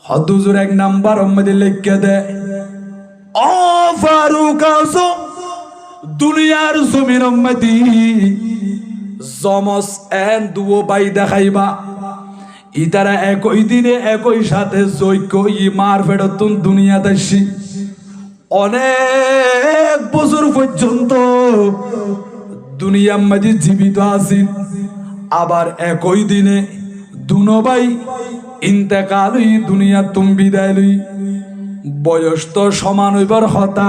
হদুজুর এক নাম্বার মধ্যে লিখে দে, ও ফারুক আজম দুনিয়ার জমির মধ্যে জমস এন দুও বাই দেখাইবা, ইতারা একই দিনে একই সাথে যজ্ঞ ই মার ফেরতুন দুনিয়াতে আসি অনেক বছর পর্যন্ত দুনিয়ার মাঝে জীবিত আছেন। আবার একই দিনে দুনো ভাই ইন্তেকাল হই দুনিয়া তুম বিদায় লই। বয়স তো সমান হইবার কথা,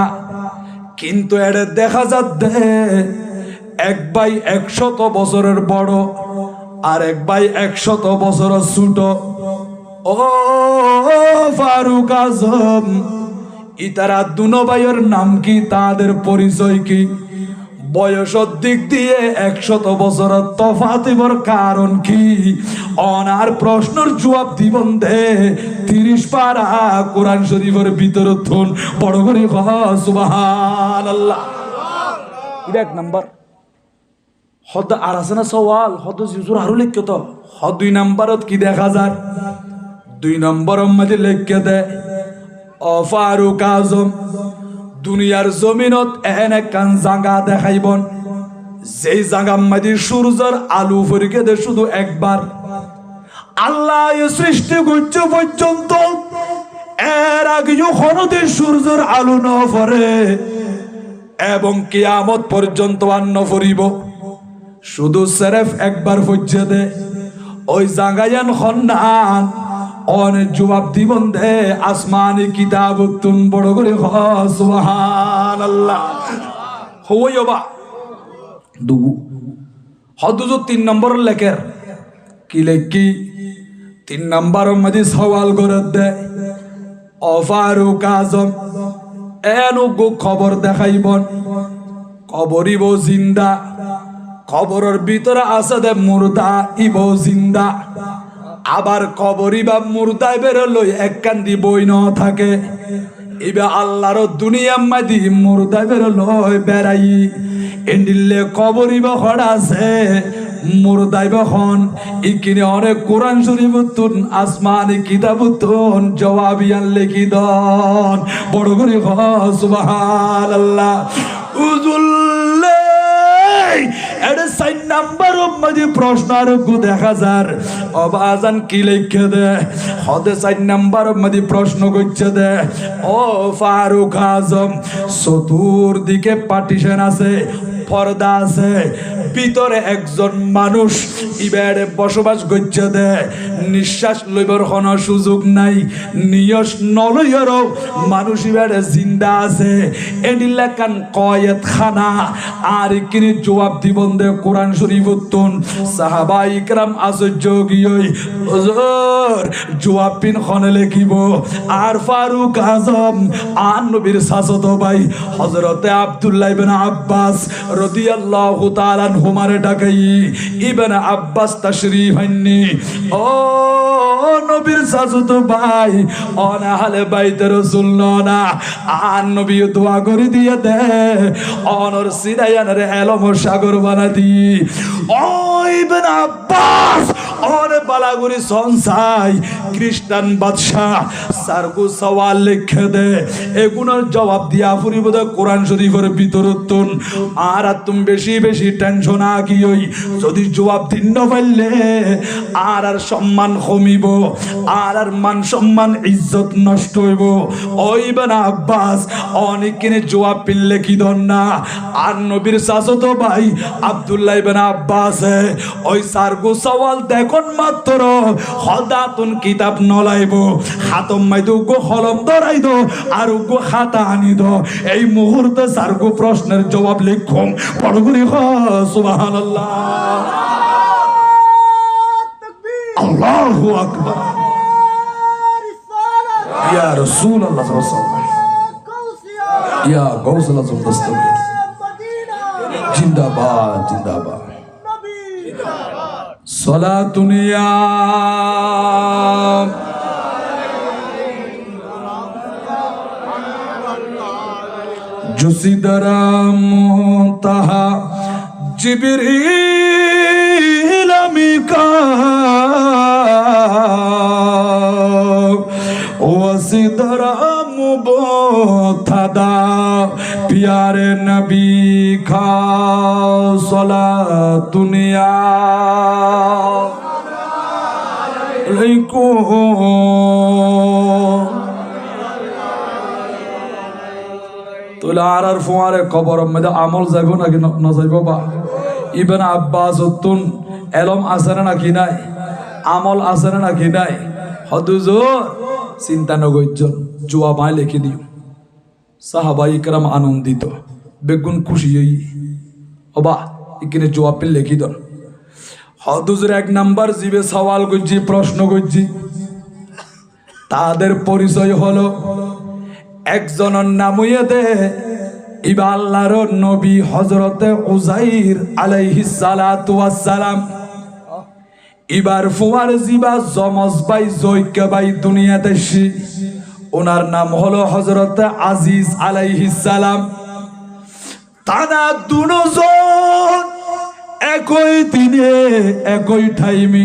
কিন্তু এটা দেখা যাচ্ছে এক ভাই 100 বছরের বড় আর এক ভাই 100 বছরের ছোট। ও ফারুক আজম, ইতারা দুনো ভাইয়ের নাম কি, তাদের পরিচয় কি? বয়সের দিক দিয়ে 100 বছরের তফাতিবর কারণ কি? অনার প্রশ্নের জবাব দিবন দে 30 পারা কোরআন শরীফের ভিতর থুন বড় করে সুবহানাল্লাহ। এটা এক নাম্বার। হদ আর আছে না সওয়াল, হদ জিজুর আরো লিখ তো হদ 2 নাম্বারত কি দেখা যায়? 2 নম্বরের মধ্যে লিখে দে, ও ফারুক আজম দুনিয়ার জমিনত এহেন একখান জায়গা দেখাইবন, যেই জায়গার মধ্যে সূর্যের আলো ফরিকে দে শুধু একবার। আল্লাহ সৃষ্টি করছে পর্যন্ত এর আগে কোনদিন সূর্যের আলো ন পড়ে এবং কিয়ামত পর্যন্ত আর ন পড়িব, শুধু সেরেফ একবার পড়ছে দে। ওই জায়গায়ান খন্নান অনেক জবাব দিবন দে আসমানি কিতাব তুন বড় করে সুবহানাল্লাহ। হইবা দুগু হদুজু 3 নম্বর লেখের কি লেখি 3 নম্বরের মধ্যে সওয়াল করে দে, ও ফারুক আজম এনুগু খবর দেখাইবন, কবরিব জিন্দা, কবরের ভিতরে আছে দে মুর্দা ইব জিন্দা। আবার কবরি বা মুর্দায় বেরোলই এক কান্দি বই ন থাকে, এবার আল্লাহর দুনিয়ার মাঝি মুর্দায় বেরোলই বেড়াই এন্ডিলে কবরি বা হড় আছে মুর্দাই বখন ইকিনে অনেক কোরআন শরীফ তুন আসমানি কিতাব তুন জবাবিয়ান লিখি দন বড় করে সুবহানাল্লাহ। উজুল্লে এটা 4 নাম্বার মধ্যে প্রশ্ন আর দেখা যার অবাজান কি লিখে দে, হদে 4 নাম্বার মধ্যে প্রশ্ন করছে দে, ও ফারুক আজম চতুর্দিকে পার্টিশন আছে, পর্দা আছে, ভিতরে একজন মানুষ ইবারে বসবাস করছে দে, নিঃশ্বাস লইবার কোনো সুযোগ নাই, নিয়স নলইয়ারও মানুষ ইবারে জিন্দা আছে, এডিলাকান কয়েত খানা। আর কিনি জবাব দিবন দে কোরআন শরীফ তুন সাহাবা ইকরাম আশ্চর্য গিয়ে হুজুর জবাব পিন খনে লিখিব। আর ফারুক আজম আর নবীর শাসত ভাই হযরতে আব্দুল্লাহ ইবনে আব্বাস রাদিয়াল্লাহু তাআলা আনহুমারে ডাকাই ইবনে আব্বাস তাশরীফ আননি, ও নবীর শাসত ভাই অনাহলে বাইতে রাসূল না আর নবী দোয়া করে দিয়ে দে অনর সিরায়ানের এলম সাগর বানা দি। ও ইবনে আব্বাস অনে বালাগুরি সংসাই খ্রিস্টান বাদশাহ সারগু সওয়াল লিখে দে, এগুলোর জবাব দিয়া ফুরিব দে কোরআন শরীফের ভিতর তুন। আর তুমি বেশি বেশি টেনশন আগিই যদি জবাব দিন না পাইলে আর সম্মান কমিব, আর মান সম্মান ইজ্জত নষ্ট হইব। ওই ইবনে আব্বাস অনেকদিনে জবাব পিললে কি দন না। আর নবীর শাসত ভাই আব্দুল্লাহ ইবনে আব্বাস ওই সারগু সওয়াল দেখুন মাত্র হদাতুন কিতাব নলাইব, হাতম মাইদো গো কলম ধরাই দো আর গো খাতা আনি দো, এই মুহূর্তে সারগু প্রশ্নের জবাব লিখুম বড় করে সুবহানাল্লাহ। আল্লাহু আকবার ইয়া রাসূলুল্লাহ সাল্লাল্লাহু আলাইহি ওয়াসাল্লাম ইয়া গাউসুল আজম দস্তগীর জিন্দাবাদ জিন্দাবাদ সালাতুন ইয়া জুসিদারাম মুতাহা জিবরিল মিকা ওয়াসিদরা মুবতাদা প্যারে নবী খা সালাতুনিয়া আলাইকুম। তোলা আর ফোয়ারে কবর মধ্যে আমল যাইব নাকি না যাইব বা ইবেন আব্বাস উত্তুন এলম আছে না নাকি নাই, আমল আছে না নাকি নাই, হদুজোর চিন্তা নগৈজন জুয়া বাই লিখে দিও। সাহাবা ইকরাম আনন্দিত বেগুন খুশি হই অবা এখানে জবাব পেলে লিখি দন। হদুজের এক নাম্বার জিবে সওয়াল করছি, প্রশ্ন করছি। তাদের পরিচয় হলো একজনের নাম দে ইবা আল্লাহর নবী হযরতে উযাইর আলাইহিস সালাতু ওয়াস সালাম। এবার ফুয়ার জিবা জমজ ভাই জৈকা ভাই দুনিয়াতে এসে ওনার নাম হলো হযরতে আজিজ আলাইহিস সালাম। তারা দুজন একই দিনে একই টাইমে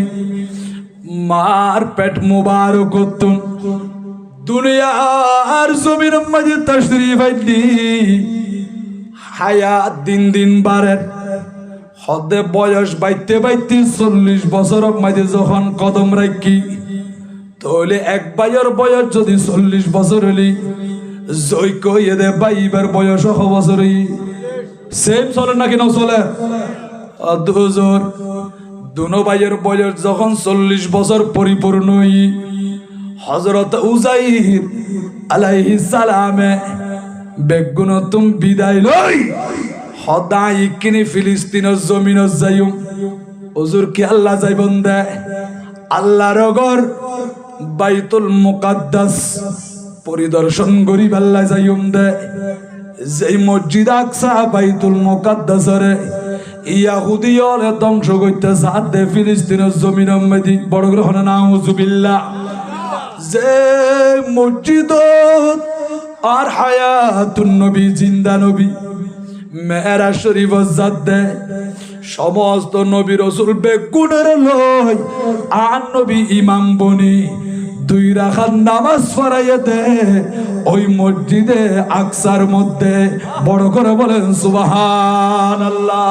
মার পেট মুবারক করতেন। দুনিয়ার জমির মাঝে তাশরীফ আইলি হায়াত দিন দিন বাড়ে। হদে বয়স বাইতে বাইতে 40 বছরের মাঝে যখন কদম রাখি তাহলে এক ভাইয়ের বয়স যদি 40 বছর হলি জৈক এদে বাইবার বয়স বছরই সেম চলে নাকি না চলে? দুজোর দুনো ভাইয়ের বয়স যখন 40 বছর পরিপূর্ণ হযরত উযাইর আলাইহিস সালামে বেগুনতুম বিদায় লই হদাই কিনি ফিলিস্তিনের জমিনত যাইম। হুজুর কি আল্লাহ যাইবন দে আল্লাহর ঘর বাইতুল মুকাদ্দাস পরিদর্শন করি আল্লাহ যাইম দে। যেই মসজিদ আকসা বাইতুল মুকাদ্দাসরে ইয়াহুদিয়লে ধ্বংস করতে সাথে ফিলিস্তিনের জমিনের মধ্যে বড় গ্রহণ নাউজুবিল্লাহ। যে মসজিদ আর হায়াতুন নবী জিন্দা নবী মেহরাজ শরীফ জাদে সমস্ত নবী রাসূল বেগুনের লয় আর নবী ইমাম বনি 2 রাকাত নামাজ পড়াইয়া দে ওই মসজিদে আকসার মধ্যে বড় করে বলেন সুবহানাল্লাহ।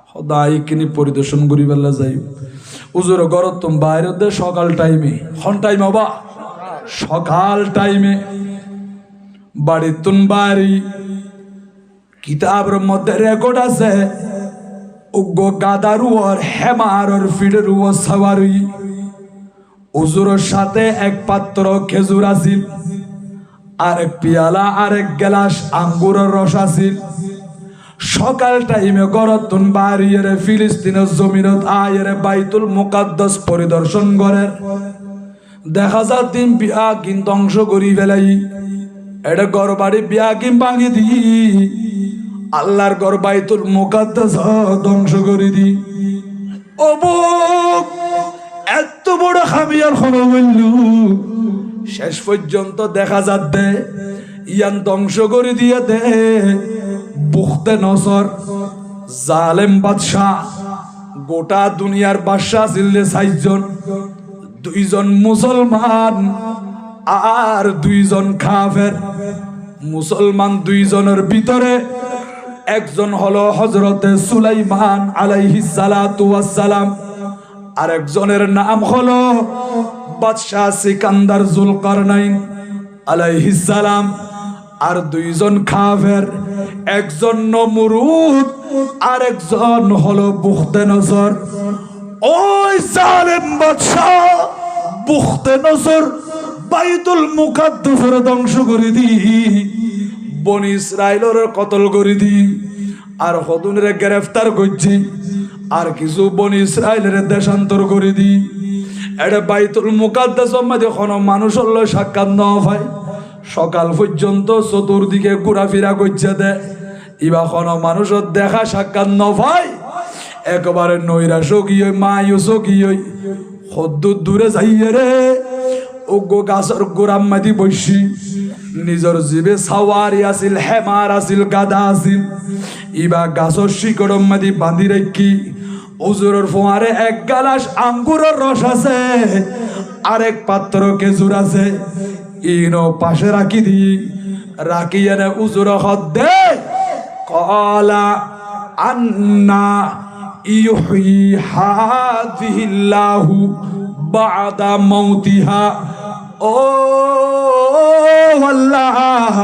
খোদাই কিনি পরিদর্শন করি বেলা যাই হুজুর ঘরত তুম বাইরে দে সকাল টাইমে কোন টাইম হবা সকাল টাইমে বাড়ি তুন বাড়ি কিতাবের মধ্যে রেকর্ড আছে উগ্র গাদারুয়ার হেমারর ফিডরুয়া সওয়ারি হুজুরের সাথে এক পাত্র খেজুর আছিল, আরেক পিয়ালা আরেক গ্লাস আঙ্গুরের রস আছিল। সকাল টাইমে গরতুন বাড়িয়ে ফিলিস্তিনের জমিনত আয়ের বাইতুল মুকাদ্দাস পরিদর্শন করে দেখা যায় তিন বিয়া কিন ধ্বংস করি ফেলাই। এটা গড় বাড়ি বিয়া কিন ভাঙি দি আল্লাহর গড় বাইতুল মুকাদ্দাস ধ্বংস করে দি। অবুক এত বড় খামিয়ার খবর বলল শেষ পর্যন্ত দেখা যাচ্ছে ইয়ান ধ্বংস করে দিয়ে দে বুখতে নসর জালেম বাদশাহ। গোটা দুনিয়ার বাদশাহ ছিল 4 জন, 2 জন মুসলমান আর 2 জন কাফের। মুসলমান 2 জনের ভিতরে একজন হলো হযরতে সুলাইমান আলাইহিস সালাতু ওয়াস সালাম, আরেকজনের নাম হলো বাদশাহ সিকান্দার জুলকারনাইন আলাইহিস সালাম। আর 2 জন কাফের, একজন নমরুদ আর একজন হলো বুখতে নজর। ওই জালেম বাদশাহ বুখতে নজর বাইতুল মুকাদ্দাসের ধ্বংস করে দি, বনি ইসরাইলের কতল করে দি, আর হদুনের গ্রেফতার করছি, আর কিছু বনি ইসরাইলের দেশান্তর করে দি। এটা বাইতুল মুকাদ্দাসের মধ্যে কোনো মানুষের সাক্ষাৎ না হয়। সকাল পর্যন্ত চতুর্দিকে ঘোরাফেরা করছে দে ইবা কোনো মানুষের দেখা সাক্ষাৎ ন ভাই। একবারে নৈরাশ গিয়ে মায়ুস গিয়ে হদ্দুর দূরে যাইয়ে রে ওগো গাছের গোড়াম মাদি বসি নিজের জীবে সাওয়ারি আছিল, হেমার আছিল, গাদা আছিল। ইবা গাছের শিকড়ম মাদি বাঁধি রেখি হুজুরের ফোয়ারে এক গ্লাস আঙ্গুরের রস আছে, আরেক পাত্র খেজুর আছে, ইনো পাশে রাখি দি, রাখি এনে হুজুর হদ দে। কলা আন্না ইউহয়ি হাযিহিল্লাহু বা'দা মাউতিহা। ও আল্লাহ,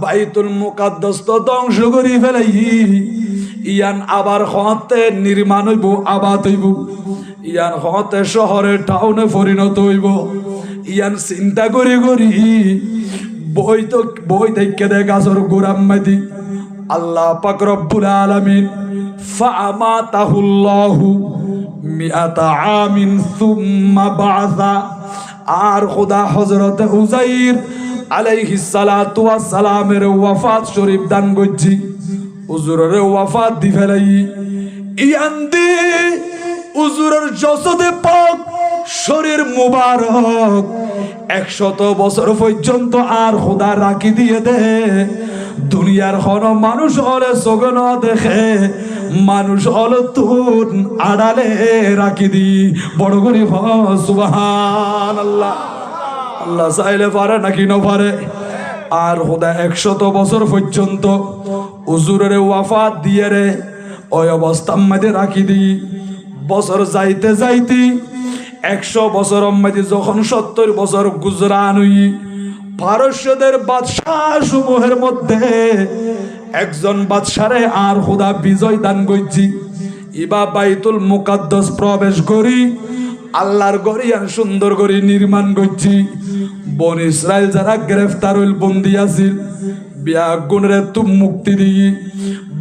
বাইতুল মুকাদ্দাস তো ধ্বংস করি ফেলাই, ইয়ান আবার হতে নির্মাণ হইব, আবাদ হইব, ইয়ান হতে শহরে টাউনে পরিণত হইব। ইয়ান চিন্তা করি করি বই দেখে দে গাছর গোড়াম মাদি। আল্লাহ পাক রব্বুল আলামিন ফাআমাতাহুল্লাহু মিআতা আমিন সুম্মা বা'সা। আর খোদা হযরত উযাইর আলাইহিস সালাতু ওয়াস সালামের ওয়াফাত শরীফ দান করছি, হুজুরের ওয়াফাত দি ফেলাই। ইয়ান দি হুজুরের জসদে পাক শরীর মুবারক 100 বছর পর্যন্ত আর খোদা রাখি দিয়ে দে। দুনিয়ার কোন মানুষ হলে সগন দেখে, মানুষ হলো তুন আড়ালে রাখি দি। বড় করি সুবহানাল্লাহ। আল্লাহ চাইলে পারে নাকি না পারে। আর খোদা 100 বছর পর্যন্ত হুজুরের ওয়াফাত দিয়ে রে ওই অবস্থার মধ্যে রাখি দি। বছর যাইতে যাইতে 100 বছর মধ্যে যখন 70 বছর গুজরান হই, পারস্যদের বাদশাহ সমূহের মধ্যে একজন বাদশারে আর খোদা বিজয় দান করছি। ইবা বাইতুল মুকাদ্দাস প্রবেশ করি, আল্লাহর গড়িয়ান সুন্দর করে নির্মাণ করছি। বন ইসরায়েল যারা গ্রেফতার হইল, বন্দি আছিল, বিয়া গুণরে তুম মুক্তি দিয়ে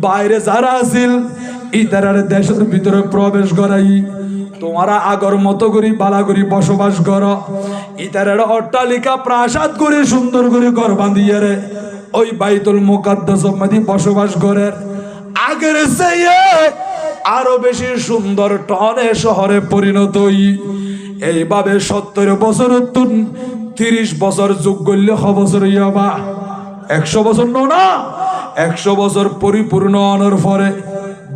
বাইরে যারা আছিল ইতারার দেশের ভিতরে প্রবেশ করাই। তোমারা আগর মতো করি বালা করি বসবাস কর। ইতারের অট্টালিকা প্রাসাদ করে সুন্দর করে ঘর বাঁধিয়ে রে ওই বাইতুল মুকাদ্দাস মধ্যে বসবাস করে। আগের চেয়ে আরো বেশি সুন্দর টনে শহরে পরিণত হই। এইভাবে 70 বছর 30 বছর যোগ করলে বছর হইবা 100 বছর না, 100 বছর পরিপূর্ণ হওয়ার পরে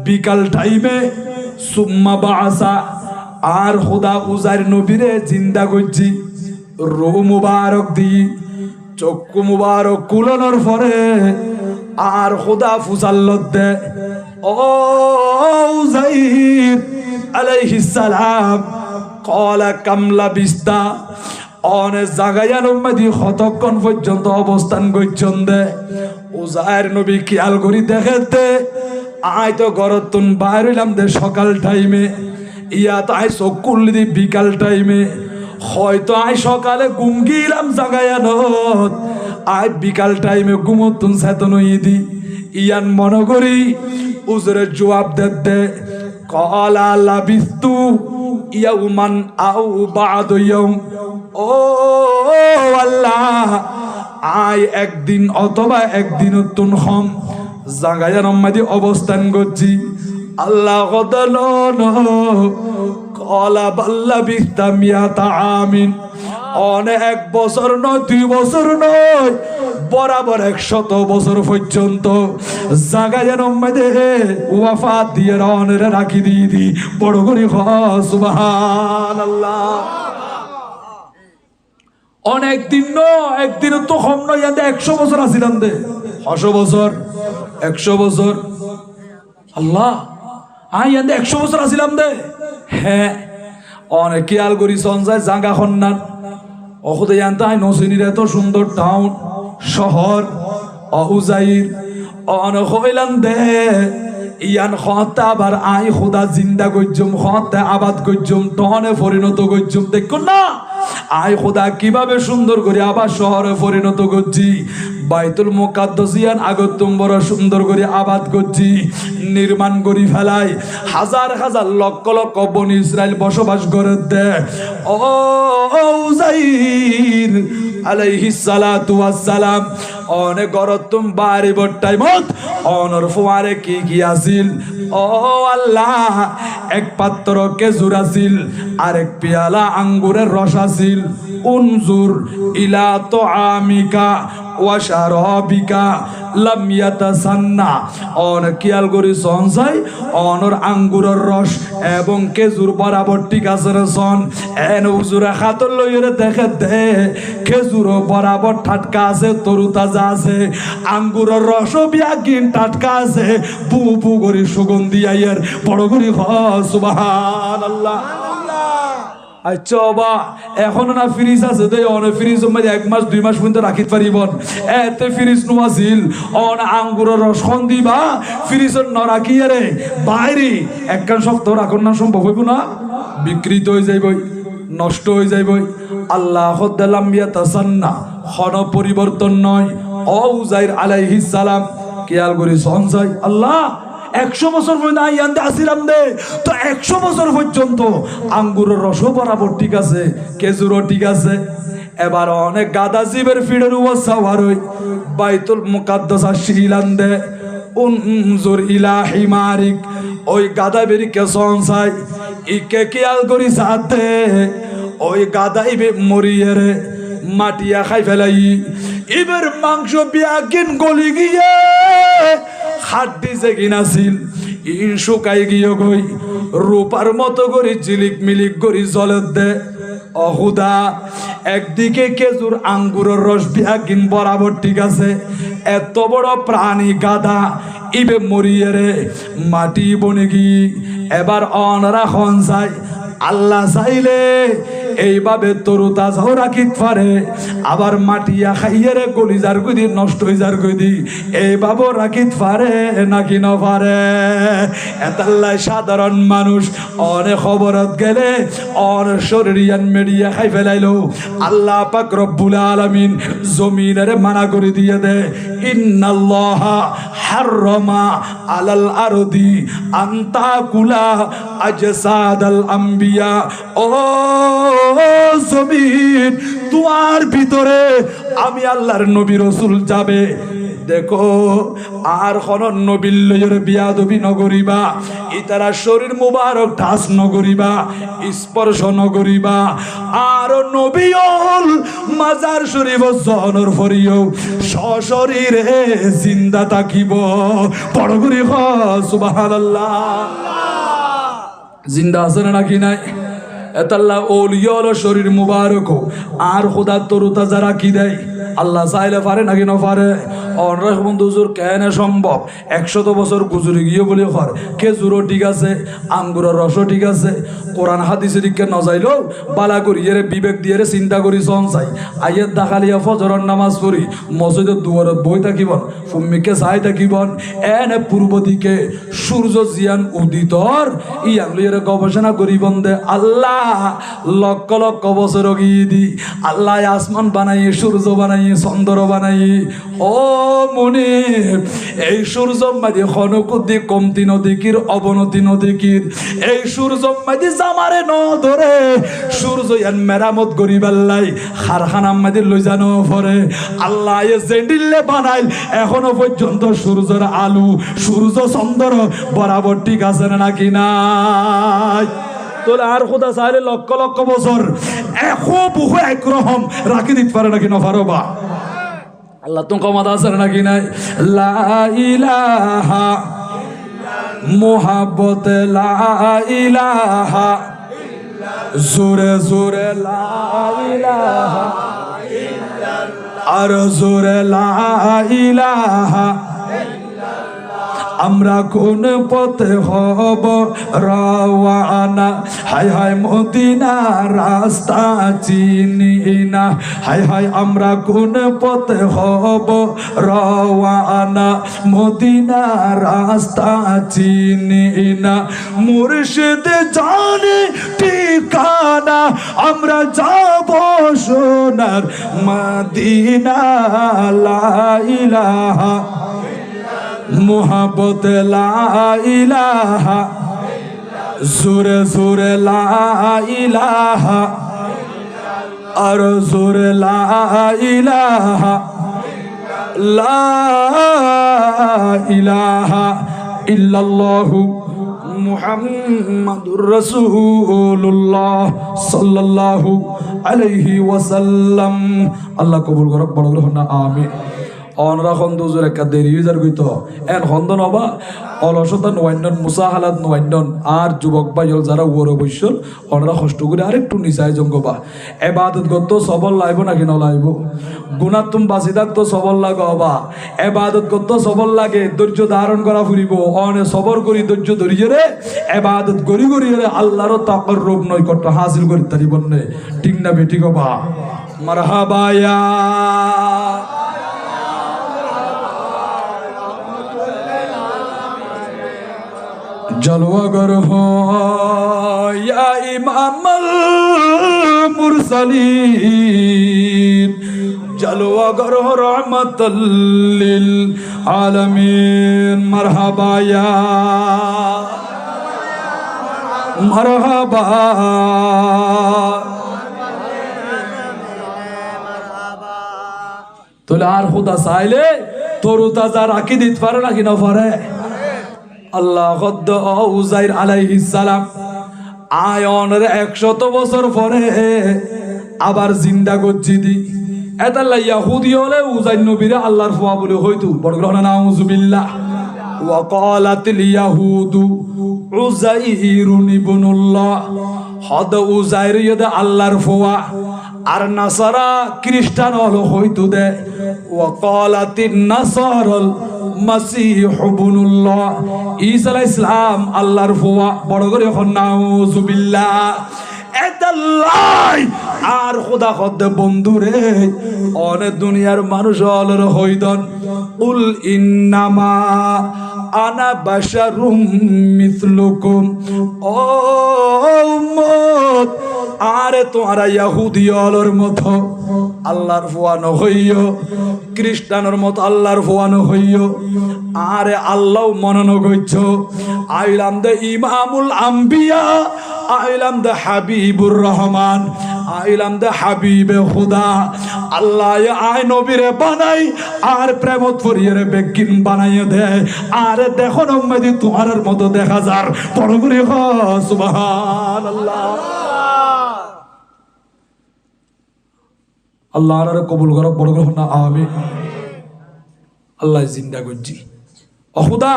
বিকাল টাইমে সুম্মা বা'সা, আর খোদা উযাইর নবীরে জিন্দা করছি। রূহ মুবারক দি, চক্ষু মুবারক কুলানোর পরে আর খোদা ফুসাল্লত দে। ও উযাইর আলাইহিস সালাম, ক্বালা কাম লাবিস্তা, অনেক জায়গায় নবী কতক্ষণ পর্যন্ত অবস্থান করছেন দে। উযাইর নবী খেয়াল করি দেখেতে, আই তো গরতুন বাইর হইলাম দে সকাল টাইমে, ইয়া তো আই চোখ খুললি দি বিকাল টাইমে, হয়তো আই সকালে ঘুম গিলাম জাগায়ানত, আই বিকাল টাইমে ঘুমতুন চেতন দি। ইয়ান মনে করি উজরের জবাব দে। ক্বালা লাবিস্তু ইয়াউমান আও বা'দ ইয়াউম। ও আল্লাহ, আই একদিন অথবা একদিন তুন হম জাগায় নম্মাদি অবস্থান করছি। আল্লাহ কলা বাল্লা বিস্তামিয়াতা আমিন, অনেক বছর নয় 2 বছর নয়, বরাবর 100 বছর পর্যন্ত জাগায় নম্মাদে ওয়াফাত দিয়ে রনের রাখি দি। বড় করি সুবহানাল্লাহ। অনেক দিন একদিন তো কম নয়, 100 বছর আসিলাম দে, 100 বছর 100 বছর। আল্লাহ, আই 100 বছর আসিলাম দে। হ্যাঁ, অনেক খেয়াল করি সঞ্জয় জাগা খন্নান অখুদে জানতে আই নসিনীর এত সুন্দর টাউন শহর উযাইর অনেক হইলাম দে। ইয়ান খতে আবার আই খোদা জিন্দা গজ্জম, খতে আবাদ গজ্জম, টনে পরিণত গজ্জম। দেখুন না আই খোদা কিভাবে সুন্দর করে আবার শহরে পরিণত করছি। বাইতুল মুকাদ্দাস ইয়ান আগতুম বড় সুন্দর করে আবাদ করছি, নির্মাণ করি ফেলাই। হাজার হাজার লক্ষ লক্ষ বনি ইসরায়েল বসবাস করে দে। ও উযাইর আলাইহিস সালাতু ওয়াস সালাম, অনেক গরতুম বাড়ি বট্টাই মত অনর ফুয়ারে কি আছিল। ও আল্লাহ, এক পাত্র খেজুর আছিল, আরেক পেয়ালা আঙ্গুরের রস আছিল। উনজুর ইলা তুআমিকা ওয়া শারাবিকা লাম ইয়াতাসান্না অন কিয়াল করি সনসাই অনর আঙ্গুরের রস এবং খেজুর বরাবর ঠিক আছে রে সন এন হুজুরে খাতর লইরে দেখে দে খেজুর বরাবর টাটকা আছে তরু তাজা আছে আঙ্গুরের রসও বিয়াগিন টাটকা আছে বু বু করে সুগন্ধি আইয়ের বড় করে হ সুবহানাল্লাহ। আচ্ছা বাবা এখন না ফ্রিজ আছে দে অন ফ্রিজ মধ্যে 1 মাস 2 মাস পর্যন্ত রাখিতে পারিবন এতে ফ্রিজ নো আছিল অন আঙ্গুরের রস খন দিবা ফ্রিজের ন রাখিয়ে রে বাইরে একখান সপ্তাহ রাখুন না সম্ভব হইব না বিকৃত হয়ে যাইব নষ্ট হয়ে যাইব আল্লাহ হদ্দালাম ইয়াতাসান্না খন পরিবর্তন নয় ও উজাইর আলাইহিস সালাম খেয়াল করি সঞ্চয় আল্লাহ 100 বছর পর্যন্ত আইয়ান্দে আসিলাম দে তো 100 বছর পর্যন্ত আঙ্গুরের রসও বরাবর ঠিক আছে খেজুরও ঠিক আছে এবার অনেক গাদা জীবের ফিডের উপর সাওয়ার হই বাইতুল মুকাদ্দাস আসিলাম দে উনজুর ইলা হিমারিক ওই গাদা বেরিকে সঞ্চাই ইকে খেয়াল করি সাথে ওই গাদাই মরিয়ে রে মাটিয়া খাই ফেলাই এবার মাংস বিয়াকিন গলি গিয়ে হাড্ডি যে কিনাছিল ইন শুকাই গিয়ে গই রূপার মতো করে ঝিলিক মিলিক করি জলের দে অহুদা একদিকে খেজুর আঙ্গুরের রস বিয়াকিন বরাবর ঠিক আছে এত বড় প্রাণী গাদা ইবে মরিয়ে রে মাটি বনে গি এবার অনরা খন যায় আল্লাহ চাইলে এইভাবে তরু তাজাও রাখিত পারে আবার মাটিয়া খাইয়ে রে কলিজার গুদি নষ্ট হয়ে যার গুদি এইভাবে রাখিত পারে নাকি না পারে এতাল্লাই সাধারণ মানুষ অনেক খবরত গেলে অনেক শরীরিয়ান মেডিয়া খাই ফেলাইলো আল্লাহ পাক রব্বুল আলামিন জমিনের মানা করে দিয়ে দে ইন্নাল্লাহা হাররামা আলাল আরদি আনতাকুলা আজসাদাল আম্বিয়া ও জমিন তোমার ভিতরে আমি আল্লাহর নবী রাসূল যাবে দেখো আর কোন নবীর লয়ের বিয়াদবি নগরিবা ইতারা শরীর মুবারক ঠাস নগরিবা স্পর্শ নগরিবা আর নবীল মাজার শরীফ জহর ফরিও সশরীরে জিন্দা থাকিব বড় করে সুবহানাল্লাহ জিন্দা আছে নাকি নাই এতাল্লাহ ওলিয়ল শরীর মুবারক আর খোদা তরু তাজা রাখি দেয় আল্লাহ চাইলে পারে নাকি না পারে অনরাখ বন্ধু হুজুর কেন সম্ভব 100 বছর গুজরে গিয়ে বলে ঘর খেজুরও ঠিক আছে আঙ্গুরের রসও ঠিক আছে কোরআন হাদিসের দিকে নজাইলেও বালা করি এর বিবেক দিয়ে চিন্তা করি সঞ্চাই আইয়ের দাখালিয়া ফজরের নামাজ পড়ি মসজিদের দুয়ারত বই থাকিবন ফুম্মিকে চাই থাকিবন এনে পূর্ব দিকে সূর্য জিয়ান উদিতর ইয়াংলিয়ের গবেষণা করিবন দে আল্লাহ লক্ষ লক্ষ বছর গিয়ে দি আল্লাহ আসমান বানাই সূর্য বানাই চন্দ্র বানাই ও মনে এই সূর্য মাঝে খনকুদি কমতি নদীকির অবনতি নদীকির এই সূর্য মাঝে জামারে ন ধরে সূর্য ইয়ান মেরামত গরিবাল্লাই কারখানার মাঝে লই জানো পরে আল্লাহ এ জেন্ডিলে বানাইল এখনো পর্যন্ত সূর্যের আলু সূর্য চন্দ্র বরাবর ঠিক আছে নাকি নাই তোলে আর খোদা চাইলে লক্ষ লক্ষ বছর এখো বহু একরকম রাখি দিতে পারে নাকি না পারো বা আল্লাহ তো ক্ষমতা আছে নাকি নাই লা ইলাহা মুহাব্বত লা ইলাহা জোরে জোরে লা ইলাহা আর জোরে লা ইলাহা আমরা কোন পথে হব রওয়ানা হায় হায় মদিনা রাস্তা চিনি না হায় হায় আমরা কোন পথে হব রওয়ানা মদিনা রাস্তা চিনি না মুর্শিদ জানে ঠিকানা আমরা যাব সোনার মদিনা লা ইলাহা মুহাব্বত লা ইলাহা জোরে জোরে লা ইলাহা আর জোরে লা ইলাহা লা ইলাহা ইল্লাল্লাহু মুহাম্মাদুর রাসূলুল্লাহ সাল্লাল্লাহু আলাইহি ওয়াসাল্লাম। আল্লাহ কবুল করক, বড় করে না আমিন। অনরা খন্দ হুজুর একটা দেরি হইজার গইত এন খন্দ নবা অলসতা নোয়াইনন মুসাহালাত নোয়াইনন আর যুবক ভাইল যারা ওর বৈশ্যল অনরা কষ্ট করে আরেকটু নিচাই জঙ্গবা এবাদত গত সবল লাইব নাকি নলাইব গুণাত তুম বাঁচি থাকতো সবল লাগ হবা এবাদত গত সবল লাগে ধৈর্য ধারণ করা ফুরিব অনে সবর করি ধৈর্য ধরিয়ে রে এবাদত করি করি রে আল্লাহর তাকর রূপ নৈকট্য হাসিল করি তারি বন্নে ঠিক না বেঠিক হবা মারহাবায়া জলওয়াগর হো ইয়া ইমামুল মুরসালিন জলওয়াগর হো রহমাতাল লিল আলামিন মারহাবা ইয়া মারহাবা তোলে আর খুদা চাইলে তরু তাজা রাখি দিতে পারে নাকি না পারে আল্লাহ খদ্দ উজাইর আলাইহিস সালাম আয়নের 100 বছর পরে আবার জিন্দা করছি দি এতাল্লা ইয়াহুদি হলে উজাইর নবীরে আল্লাহর ফুয়া বলে হইতো বড় গ্রহণ নাউজুবিল্লাহ ওয়া ক্বালাতিল ইয়াহুদু উজাইরুন ইবনুল্লাহ হদ উজাইর ইদা আল্লাহর ফুয়া আর নাসারা খ্রিস্টান হলো হইতো দে ওয়া ক্বালাতিন নাসারাল মাসিহ ইবনুল্লাহ ঈসা আলাইহিস সালাম আল্লাহর ফুয়া বড় করে এখন নাউজুবিল্লাহ এদাল্লাই আর খোদা খদ্দ বন্ধুরে অনেক দুনিয়ার মানুষ অলর হইদন উল ইন্নামা আনা বাশারুম মিসলুকুম ও উম্মত আরে তোমরা ইহুদি অলর মতো আল্লাহর ফুয়ানো হইও খ্রিস্টানের মতো আল্লাহর ফুয়ানো হইও আরে আল্লাহ মনন গইছ আইলাম দে ইমামুল আম্বিয়া আইলাম দে হাবিবুর রহমান আইলাম দে হাবিবে খুদা আল্লাহ আই নবীরে বানাই আর প্রেমত ফরিয়ে বেগিন বানাইয়ে দেয় আর দেখো নম্মেদি তোমার মতো দেখা যার বড় করে সুবহানাল্লাহ আল্লাহ আর কবুল করো বড় করে না আমিন আল্লাহ জিন্দা করছি অখুদা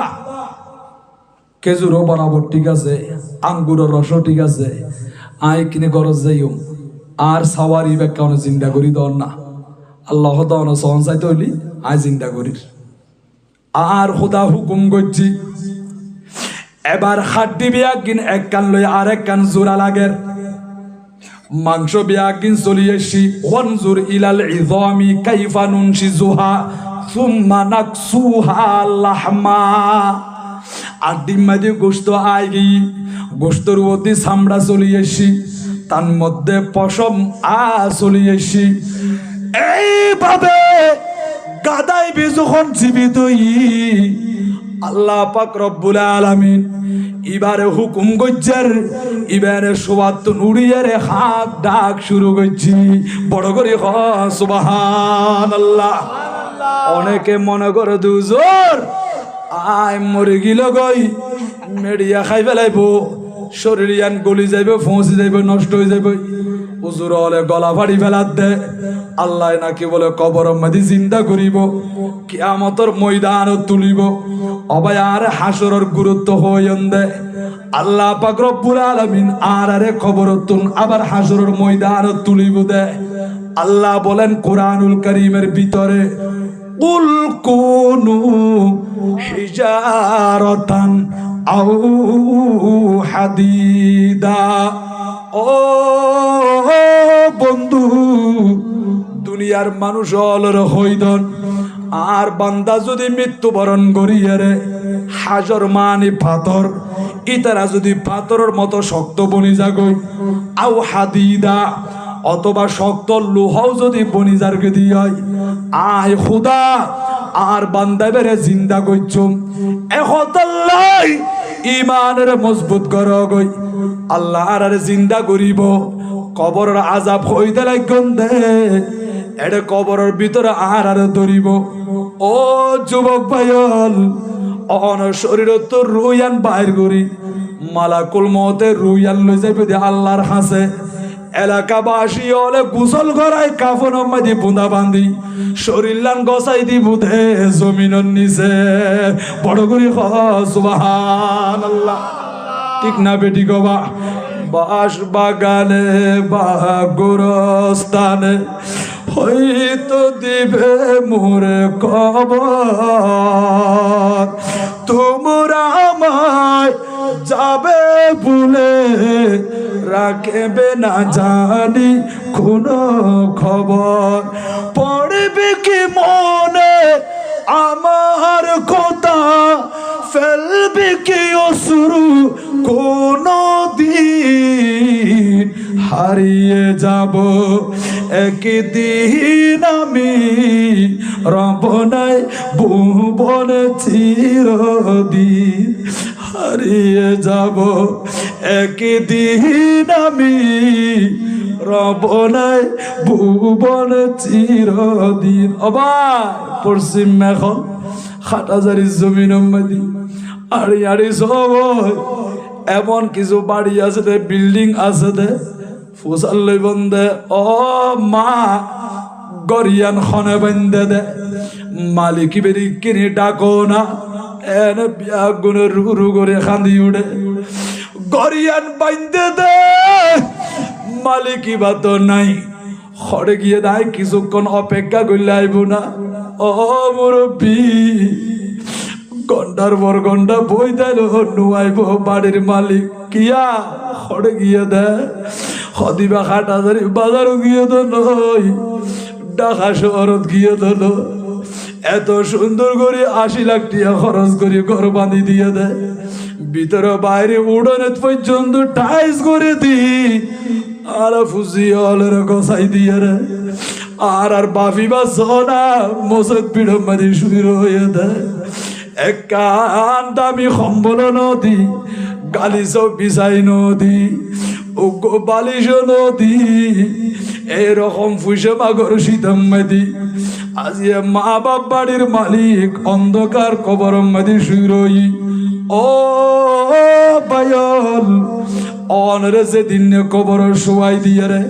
খেজুরও বরাবর ঠিক আছে আঙ্গুরের রসও ঠিক আছে আই কিনে গরজ যাইও আর সাওয়ারি ব্যাখ্যা জিন্দা করি দর না আল্লাহ সহন চাইতে হইলি আই জিন্দা করি আর খুদা হুকুম করছি এবার হাড্ডি বিয়া কিন এক কান লই আর এক কান জোড়া লাগের মাংস বিয়া কিন চলিয়েছি ওয়ানজুর ইলাল ইযামি কাইফা নুনশিজুহা সুম্মা নাকসুহা লাহমা আড্ডি মাঝে গোশত আইগি গোশতর অতি চামড়া চলিয়েছি তার মধ্যে পশম চলিয়েছি এইভাবে গাদাই যখন জীবিত আল্লাহ পাক রব্বুল আলামিন এবারে হুকুম গজ্জার এবারে সুবাতুন উড়িয়ে রে হাক ডাক শুরু করছি বড় করে সুবহানাল্লাহ অনেকে মনে করে দুজোর আয় মরে গিল গই মেডিয়া খাই ফেলাইব শরীর ইয়ান গলি যাইব ফৌঁসি যাইব নষ্ট হয়ে যাইব হুজুর হলে গলা ফাড়ি ফেলাত দে আল্লাহ নাকি বলে কবর মাদি জিন্দা করিব কিয়ামতর ময়দান তুলিব অবাই আর হাসরের গুরুত্ব হইন দে আল্লাহ পাক রব্বুল আলামিন আরে খবরতুন আবার হাসরের ময়দান তুলিব দে আল্লাহ বলেন কোরআনুল কারীমের ভিতরে কুল কুনু হিজারাতান আও হাদিদা ও বন্ধু দুনিয়ার মানুষ অলর হইদন আর বান্দা যদি মৃত্যুবরণ করিয়ে রে হাজর মানি পাথর ইতারা যদি পাথরের মতো শক্ত বনি যাগই আও হাদিদা অথবা শক্ত লোহাও যদি বনিজারকে দিয়ে আয় খুদা আর বান্দা বেড়ে জিন্দা করছুম একতাল্লাই ইমানের মজবুত করো গই আল্লাহ আর জিন্দা করিব কবরের আযাব হইতে লাগন দে এডে কবরের ভিতরে আর ধরিব ও যুবক ভাইল অন শরীর তো রুয়ান বাইর করি মালাকুল মতে রুয়ান লই যাইবে দে আল্লাহর হাসে এলাকাবাসী হলে গোসল করায় কাফন মাঝে বুঁদা বান্ধি শরীর গসাই দি বুধে জমিনের নিচে বড় করে সুবহানাল্লাহ। ঠিক না বেটি গবা? বাস বাগানে বা গোরস্থানে হয়তো দিবে মোরে কবর, তোমরা আমায় যাবে বলে রাখবে না জানি কোনো খবর, পড়বে কি মনে আমার কথা, ফেলবে কি অশ্রু কোনো দিন, হারিয়ে যাব একদিন আমি রবনায় ভুবন চিরদিন, হারিয়ে যাব একদিন আমি রবনায় ভুবন চিরদিন। অবাক পশ্চিম মেখন হাটাজারি জমিন মাদি আড়ি আড়ি সব এমন কিছু বাড়ি আছে দে, বিল্ডিং আছে দে, ফুসাল লই বন্ধে ও মা গরিয়ান খনে বন্ধে দে, মালিক বেরি কিনে ডাকো না, এনে বিয়া গুনে রু করে খান্দি উড়ে, গরিয়ান বাইন্দে দে, মালিকি বা তো নাই, খড়ে গিয়ে দেয় কিছুক্ষণ অপেক্ষা করলে আইব না, ও মুরব্বী ঘন্টার পর ঘন্টা বই দেয় নুয়াইব বাড়ির মালিক, কিয়া খড়ে গিয়ে দেয় হদিবা হাটাজারি বাজারও গিয়ে তো নই, ঢাকা শহরত গিয়ে তো নয়, এত সুন্দর করে ৮০ লাখ টাকা খরচ করে ঘর বাঁধি দিয়ে দেয়, ভিতরে বাইরে উড়নে পর্যন্ত টাইস করে দি, আর ফুসি হলের গসাই দিয়ে রে, আর বাফি বা সোনা মসজিদ পিড় মাঝে শুরু হয়ে দেয়, এক কান দামি সম্বল নদী, গালিস বিছাই নদী, উগ্র বালিশ নদী, এরকম ফুসে মাগর শীতম মেদি, আজিয়ে মা বাপ বাড়ির মালিক অন্ধকার কবর মেদি শুরুই, ও বায়ল অনরে যেদিন কবর শোয়াই দিয়ে রে,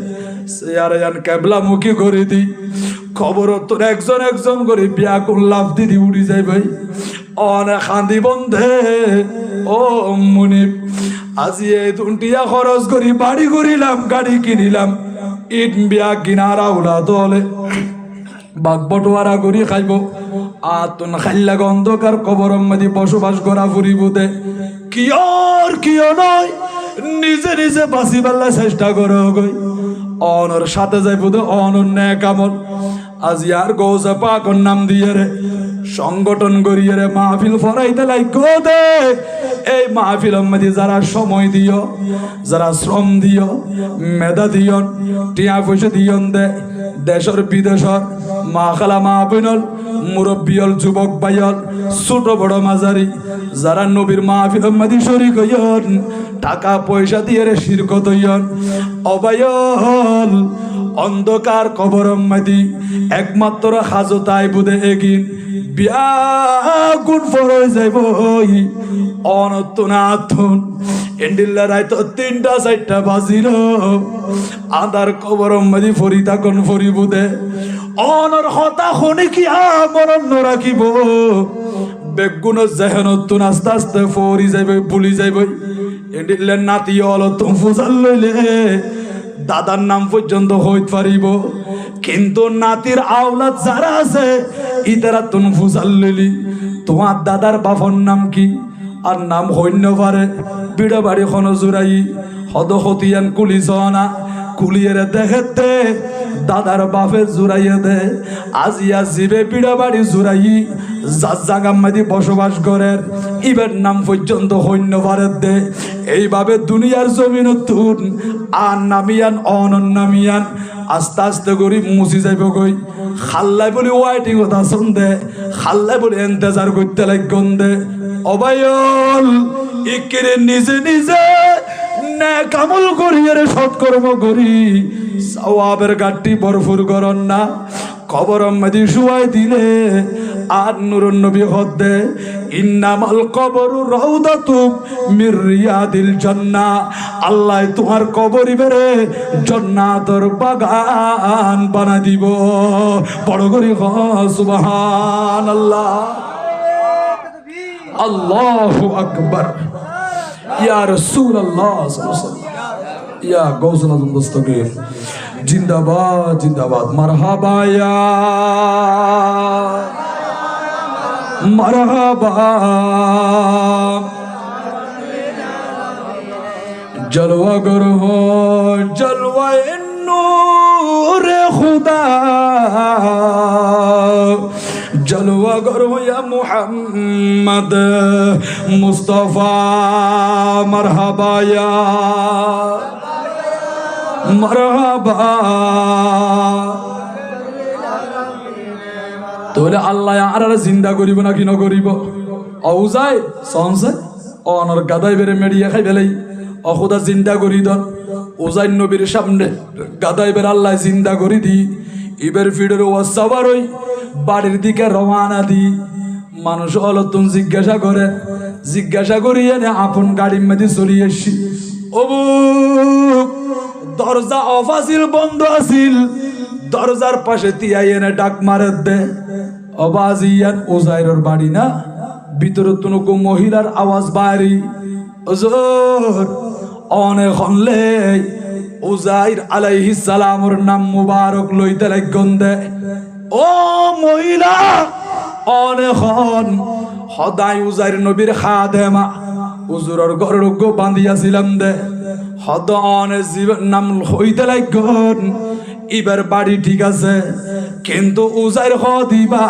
সে আর কেবলা মুখী করে দি, খবর তোর একজন একজন করে বিয়াকুল লাভ দিদি উড়ি যাই ভাই, অনেক খান্দি বন্ধে ও মুনিপ, আজি এই দুটিয়া খরচ করি বাড়ি করিলাম, গাড়ি কিনিলাম, ইট বিয়া কিনার আউলা দলে বাঘ বটোয়ারা করি খাইব, আতন খাইলা অন্ধকার কবর মাঝে বসবাস করা ফুরিব দে, কিয়র কিয় নয় নিজে নিজে বাঁচি পাল্লা চেষ্টা করো গই, অনর সাথে যাইব দে অনর নেক আমল, আজি আর গৌসা পাকর নাম দিয়ে রে সংগঠন করিয়ে রে মাহফিল ফরাইতে লাগো দে, এই মাহফিল মধ্যে যারা সময় দিও, যারা শ্রম দিও, মেধা দিও, টিয়া পয়সা দিও দে, দেশর বিদেশর মা খালা মা বোনল মুরব্বিয়ল যুবক ভাইয়ল ছোট বড় মাঝারি যারা নবীর মাহফিল মধ্যে শরীক হইয়ন, টাকা পয়সা দিয়ে রে শিরকত হইয়ন, অবায়ল অন্ধকার কবর মধ্যে একমাত্র হাজতাই বুদে এগিন বিয়া গুণ ফরই যাইব অনতুন এন্ডিল্লা রাইতো ৩টা ৪টা বাজিল, আদার কবর মধ্যে ফরি থাকুন ফরি বুদে, অনর হতা শুনি কি মরণ নরাখিব, বেগুন জেহেনতুন আস্তে আস্তে ফরি যাইব ভুলি যাইব, এন্ডিল্লা নাতি হল তুমি ফুজাল লইলে দাদার নাম পর্যন্ত হইতে পারিব, কিন্তু নাতির আওলাদ যারা আছে ইতারা তুন ফুজাল লইলি, তোমার দাদার বাপর নাম কি আর নাম হইন্য পারে, বিড়া বাড়ি খন জুড়াই হদ হতিয়ান কুলি জনা কুলিয়ে দেখতে দাদার বাপের জুড়াইয়ে দে, আজিয়া জিবে বিড়া বাড়ি জুড়াই যার জাগাম মাদি বসবাস করে ইবের নাম পর্যন্ত হইন্য পারে দে, এইভাবে দুনিয়ার জমিন তুন আর নামিয়ান অনন্নামিয়ান আস্তে আস্তে করি মুছি যাইব গই, খাল্লাই বলি ওয়াইটিং কথা শুন দে, খাল্লাই বলি এন্তেজার করতে লাগন দে, অবায়ল ইকিরে নিজে নিজে নেক আমল করি রে সৎকর্ম করি, সওয়াবের গাঠটি ভরপুর করন না, কবর মধ্যে শুয়াই দিলে আর নূরুন নবী হদে ইন্নামাল কবরু রাউদাতুম মির রিয়াদিল জান্নাহ, আল্লাহ তোমার কবরই বেরে জান্নাতের বাগান বানা দিব। বড় করে সুবহানাল্লাহ, আল্লাহু আকবার, ইয়া রাসূলুল্লাহ সাল্লাল্লাহু আলাইহি ওয়াসাল্লাম, ইয়া গাউসুল আযম দস্তগীর, জিন্দাবাদ জিন্দাবাদ, মারহাবা ইয়া মারহাবা, জলওয়া গর হো জলওয়ায়ে নূরে খুদা, জলওয়া গর হো ইয়া মুহাম্মদ মুস্তাফা, মারহাবা ইয়া মারহাবা। তোলে আল্লাহ আর জিন্দা করিব নাকি নকরিব? অউজাই সনসে অনর গাদাই বেরে মেডিয়া খাই বেলাই অখুদা জিন্দা করি দন ওজাই নবীর সামনে গাদাই বের আল্লাহ জিন্দা করি দি ইবের ফিডের ওয়াসাবার ওই বাড়ির দিকে রওনা দি। মানুষ হলো তুমি জিজ্ঞাসা করি এনে আপন গাড়ির মধ্যে চলি এসছি। দরজা অফ আছিল, বন্ধ আছিল, দরজার পাশে তিয়াই এনে ডাক মারে দে, অবাজিয়ান ওজাইরের বাড়ি না, ভিতরে কোনো মহিলার আওয়াজ বাড়ি, ওজোর অনেক হনলে উজাইর আলাইহিস সালামের নাম মুবারক লইতে লাগন দে। ও মহিলা অনেকক্ষণ সদায় উজাইর নবীর খাদেমা হুজুরের ঘরের গো বান্ধিয়াছিলাম দে, হদ অনে জীবন নাম হইতে লাগন। এবার বাড়ি ঠিক আছে, কিন্তু উজাইর দিবা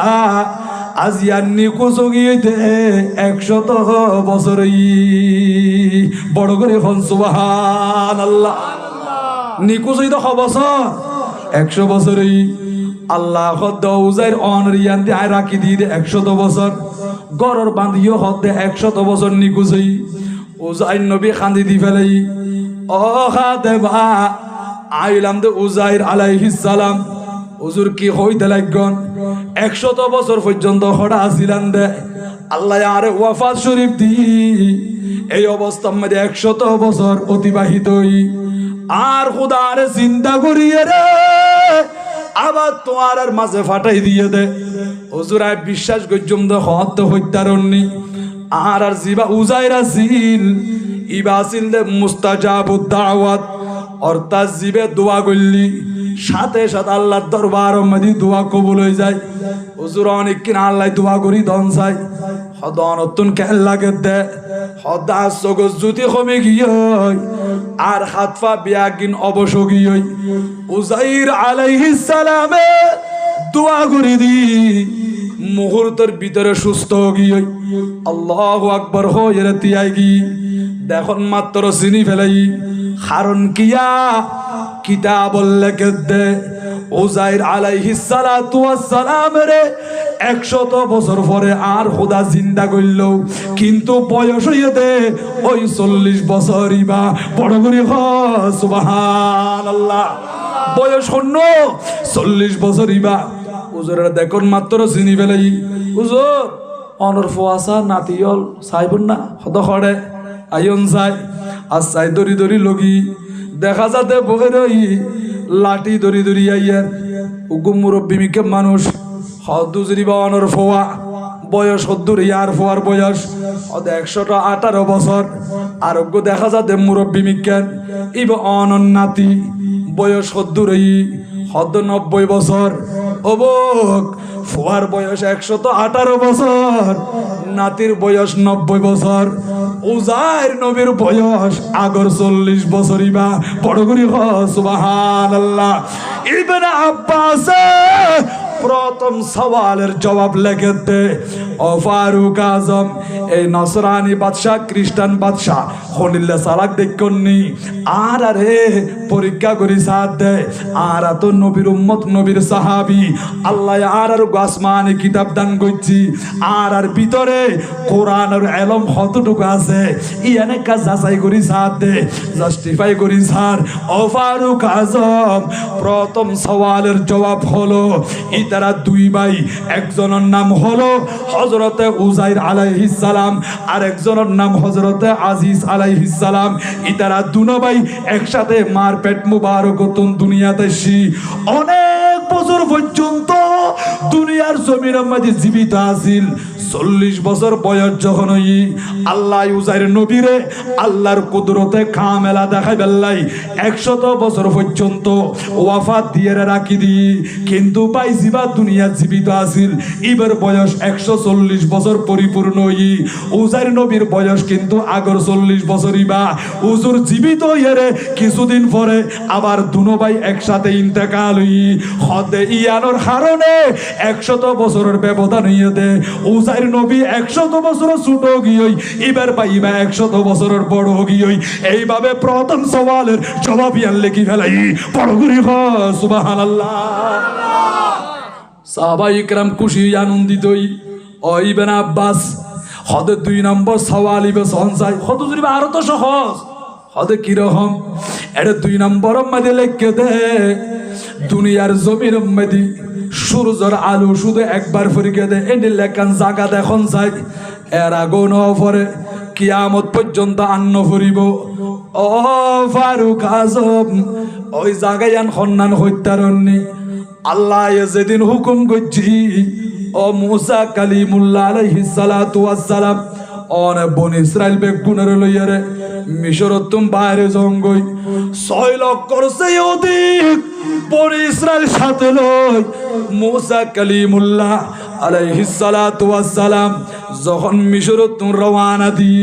আজিয়ার নিকুচ গিয়েতে 100 বছর। বড় করে সুবহানাল্লাহ, নিকুচ হইতে বছর 100 বছরই আল্লাহ উজাইর অনরিয়ান দিয়ে রাখি দিয়ে 100 বছর, গরর বান্ধিও হদে 100 বছর নিকুচ হই। উজাইর নবী খান্দি দি ফেলাই, ও খাদেমা আইলাম দে উজাইর আলাইহিস সালাম, হুজুর কি হইতে লাগন? 100 বছর পর্যন্ত হড়া আসিলাম দে, আল্লাহ আরে ওয়াফাত শরীফ দি এই অবস্থার মধ্যে 100 বছর অতিবাহিত হই। আর খুদা আরে চিন্তা করিয়ে রে আবার তোমার আর মাঝে ফাটাই দিয়ে দে। হুজুর আয় বিশ্বাস করছম দে হত হত্যারণী আর আর জিবা উজাইর আসিল, ইবা আসিল দে মুস্তাজাবুদ দাওয়াত, অর্থাৎ জিবে দোয়া করলি সাথে সাথে আল্লাহর দরবার মধ্যে দোয়া কবুল হয়ে যায়। হুজুর অনেক কিনা আল্লাহ দোয়া করি দন চাই, হদ নতুন কেন লাগে দে, হদা চগজ জুতি কমে গিয়ে আর হাত পা বিয়াগিন অবশ গিয়ে উজাইর আলাইহিস সালামে দোয়া করি দি মুহূর্তের ভিতরে সুস্থ গিয়ে আল্লাহু আকবার হয়ে তিয়াই গি। দেখুন মাত্র চিনি ফেলাই, কারণ কিয়া কিতাব লেখে দে উজাইর আলাইহিস সালাতু ওয়াস সালাম রে 100 বছর পরে আর খোদা জিন্দা করল, কিন্তু বয়স হইয়ে দে ওই 40 বছরই বা। বড় করে সুবহানাল্লাহ, বয়স হন্য 40 বছরই বা। হুজুরের দেখুন মাত্র চিনি ফেলাই, হুজুর অনর ফুয়াশা নাতিয়ল চাইবন না হত খড়ে আইন চাই আর চাই দরি দরি লগি দেখা যাতে বহে রই লাঠি দরি দরি আইয়ার উগুম মুরব্বী মিকে মানুষ হদুজরি বা অনর ফোয়া বয়স 70 ইয়ার ফোয়ার বয়স 118 বছর। আরোগ্য দেখা যাতে মুরব্বী মিকেন ইব অনন নাতি বয়স 70 হদ 90 বছর। অবক ফুয়ার বয়স 118 বছর, নাতির বয়স 90 বছর, উজাইর নবীর বয়স আগর 40 বছরই বা। বড় করি সুবহানাল্লাহ। ইবনে আব্বাস প্রথম সওয়ালের জবাব লেখে দে, ও ফারুক আজম এই নসরানি বাদশাহ খ্রিস্টান বাদশাহ হলিল্লা সালাক দেখনি আর আরে পরীক্ষা করি সাথ দে আর তো নবীর উম্মত নবীর সাহাবি আল্লাহ আর আসমানি কিতাব দান করছি আর আর ভিতরে কোরআনের এলম কতটুকু আছে ইয়ানে কাজ যাচাই করি সাথ দে জাস্টিফাই করি স্যার। ও ফারুক আজম প্রথম সওয়ালের জবাব হলো ইতারা দুই ভাই, একজনের নাম হলো হযরতে উযাইর আলাইহিস সালাম, আর একজনের নাম হযরতে আজিজ আলাইহিস সালাম। ইতারা দুনো ভাই একসাথে মার পেট মুবারক তুন দুনিয়াতে এসি অনেক বছর পর্যন্ত দুনিয়ার জমিনের মাঝে জীবিত আছিল। 40 বছর বয়স যখন হই আল্লাহ উযাইর নবীরে আল্লাহর কুদরতে কামেলা দেখাই বেল্লাই 100 বছর পর্যন্ত ওয়াফাত দিয়ে রাখি দি, কিন্তু পাইছিবা দুনিয়া জীবিত আছিল। এবার বয়স 140 বছর পরিপূর্ণ হই উযাইর নবীর বয়স কিন্তু আগর 40 বছরই বা হুজুর জীবিত হইরে কিছুদিন পরে আবার দুনো ভাই একসাথে ইন্তেকাল হই হদে ইয়ানোর কারণে 100 বছরের ব্যবধান হইয়ে দে উযাইর নবী 100 বছর ছোট গিয়েই এবার পাইবা 100 বছরের বড় গিয়েই। এইভাবে প্রথম সওয়ালের জবাব ইয়ান লিখি ফেলাই বড় করি সুবহানাল্লাহ। সাহাবায়ে ইকরাম খুশি আনন্দিতই ও ইবনে আব্বাস হদে 2 নম্বর সওয়াল ইবে সঞ্চাই হদ যদি আরো তো সহজ হদে কি রকম এটা 2 নম্বর মধ্যে লিখে দে দুনিয়ার জমির মধ্যে সূর্যের আলো শুধু একবার ফিরে দে এনে লেখান জায়গা দেখুন চাই এর আগো ন পরে কিয়ামত পর্যন্ত আন্ন ফুরিব। ও ফারুক আজম ওই জায়গায় আন খন্নান হত্যারণ্যে আল্লাহ যেদিন হুকুম করছি ও মুসা কালিমুল্লাহ আলাইহিস সালাতু ওয়াস সালাম অনে বনি ইসরাইল বেগুনের লইয়ারে মিশরতুম বাইরে জঙ্গই 6 লক্ষর চেয়ে অধিক বনি ইসরাইল সাথে লই মুসা কালিমুল্লাহ আলাইহিস সালাতু ওয়াস সালাম যখন মিশরতুম রওয়ানা দি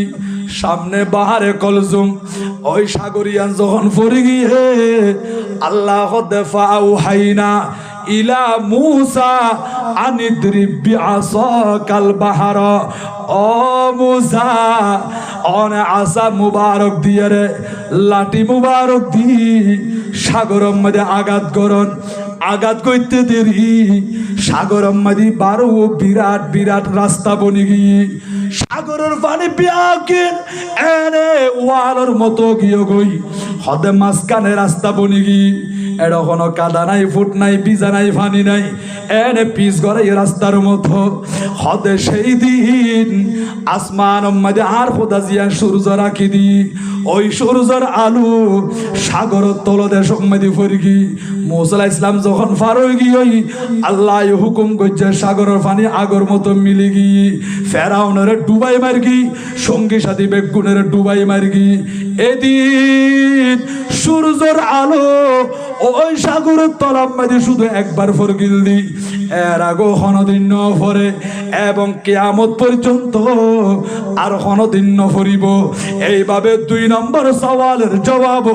সামনে বাহারে কলজুম ওই সাগরিয়ান যখন পড়ে গিয়ে আল্লাহ দেফাউ হাইনা ইলা মুসা আনিদ্রিব বিআসাকাল বাহার ও মুসা অনে আসা মুবারক দিয়ে রে লাঠি মুবারক দি সাগরের মধ্যে আঘাত করন আঘাত করতে দেরি সাগরের মধ্যে 12 বিরাট বিরাট রাস্তা বনে গিয়ে সাগরের পানি পিয়াকিন এনে ওয়ালের মতো গিয়ে গই হদে মাঝখানে রাস্তা বনে গিয়ে এটা কোনো কাদা নাই ফুট নাই ভিজা নাই পানি নাই এনে পিস করে এই রাস্তার মতো হদে সেই দিন আসমান মধ্যে আর খোদা জিয়া সূর্য রাখি দি ওই সূর্যের আলো সাগরের তলদে সম্মতি ফরগি মুসা আলাইহিস সালাম যখন পার হয়ে গিয়ে আল্লাহ হুকুম করছে সাগরের পানি আগর মতো মিলে গিয়ে ফেরাউনের ডুবাই মারগি সঙ্গী সাথী বেগুনের ডুবাই মারগি। এদিন সূর্যের আলো ওই সাগরের তলার মাঝে শুধু একবার ফরগিল দি এর আগো কোনদিন ন ফরে এবং কিয়ামত পর্যন্ত আর কোনদিন ন ফরিব। এইভাবে 2 নম্বর সওয়ালের জবাব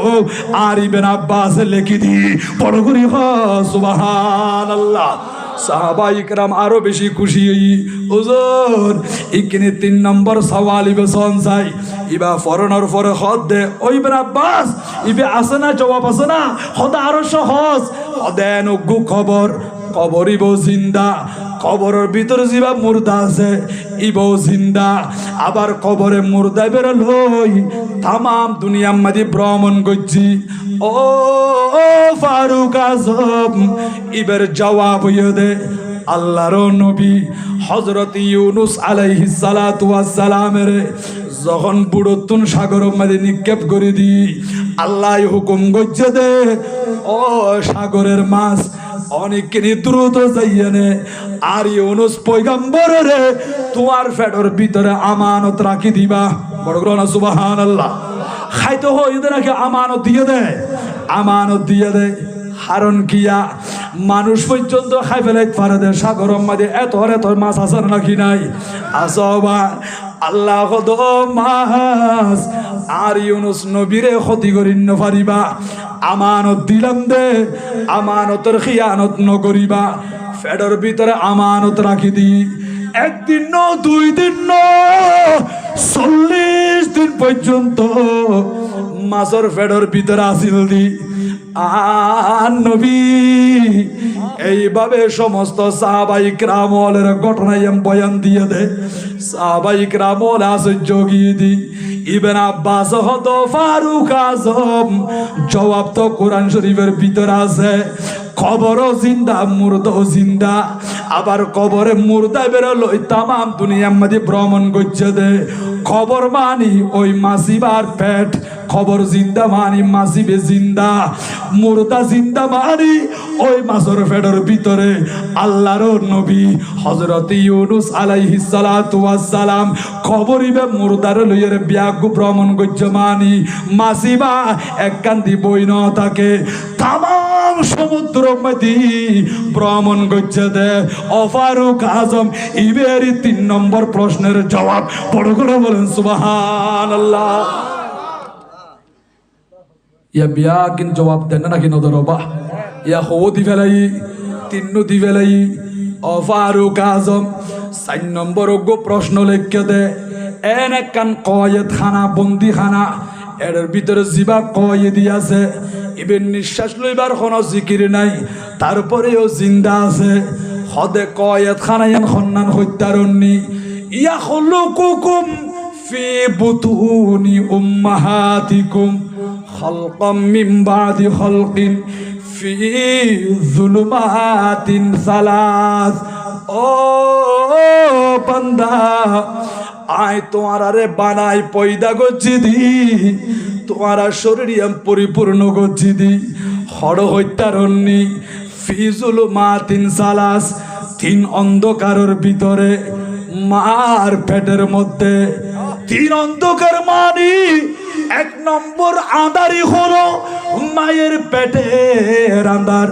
আর ইবনে আব্বাস লিখি দি বড় করি সুবহানাল্লাহ। সাহাবায়ে ইকরাম আরো বেশি খুশি হুজুর ইকনে 3 নম্বর সওয়াল ইবে সনসাই ইবা ফরনার ফরে হদ দে ওই ইবনে আব্বাস ইবে আছে না জবাব আছে না হদ আরো সহজ হদেন গু খবর কবর ইবো জিন্দা কবরের ভিতরে জিবা মুর্দা আছে ইবো জিন্দা আবার কবরে মুর্দা বেরোলই তাম দুনিয়ার মাঝে ভ্রমণ করছি। ও ফারুক আজম ইবের জবাব হইয়ে দে আল্লাহর নবী হযরত ইউনুস আলাইহিস সালাতু ওয়াস সালামের যখন বুড়তুন সাগরের মধ্যে নিক্ষেপ করে দি আল্লাহ হুকুম করছে দে ও সাগরের মাছ অনেক দ্রুত যাইয়ানে আর ইউনুস পয়গম্বরের তোমার ফেডর ভিতরে আমানত রাখি দিবা বড় গ্রহণ সুবহানাল্লাহ। খাইতে হয় নাকি আমানত দিয়ে দেয় আমানত দিয়ে দেয় হারণ কিয়া মানুষ পর্যন্ত খাই ফেলে পারে দে সাগরের মধ্যে এত মাছ আছে নাকি নাই আসবা আল্লাহ মাছ আর ইউনুস নবীরে ক্ষতি করি ন পারিবা আমানত দিলাম দে আমানতের খিয়ানত নকরিবা ফেডর ভিতরে আমানত রাখি দি একদিন ন 2 দিন ন 40 দিন পর্যন্ত মাছের ফেডর ভিতরে আসিল দি আর নবী এইভাবে সমস্ত সাহাবায়ে কিরামের ঘটনায় বয়ান দিয়ে দে সাহাবায়ে কিরামল আশ্চর্য গিয়ে দি ইবনে আব্বাস হত ফারুক আজম জবাব তো কোরআন শরীফের ভিতরে আছে কবরও জিন্দা মুর্দাও জিন্দা আবার কবরে মুর্দা বেরোলো তামাম দুনিয়ার মধ্যে ভ্রমণ করছে দে খবর মানি ওই মাসিবার পেট খবর জিন্দা মানি মাসিবে জিন্দা মুর্দা জিন্দা মানি ওই মাসর পেটের ভিতরে আল্লাহর নবী হযরত ইউনূস আলাইহিস সালাতু ওয়াস সালাম খবরিবে মুর্দার লইয়ের বিয়াগু ভ্রমণ করছে মানি মাসিবা এক কান্দি বই ন থাকে তামাম সমুদ্র মধ্যে ভ্রমণ করছে দে ফারুক আজম ইবেরি 3 নম্বর প্রশ্নের জবাব বড় করে বলেন সুবহানাল্লাহ ইয়া বিয়া কিন জবাব দেন না কিন দরবা ইয়া হদি ফেলাই 3 দি ফেলাই ফারুক আজম 4 নম্বর গো প্রশ্ন লিখে দে এনে কান কয়েদ খানা বন্দি খানা এর ভিতরে জিবা কয়েদি আছে ইবেন নিঃশ্বাস লইবার কোনো জিকির নাই তারপরেও জিন্দা আছে হদে কয়েদ খানায়ান খন্নান হত্যারণী ইয়া খলুকুকুম ফি বুতুনি উম্মাহাতিকুম খালকাম মিন বাদি খালকিন ফি যুলুমাতিন সালাস ও বান্দা আয় তোমারে বানাই পয়দা গচ্ছি দি তোমারা শরীরিয়াম পরিপূর্ণ গচ্ছি দি হড় হত্যারণ্যি ফিজুল মাতিন সালাস 3 অন্ধকারের ভিতরে মার পেটের মধ্যে 3 অন্ধকার মানি 1 নম্বর আঁধারি হলো মায়ের পেটের আঁধার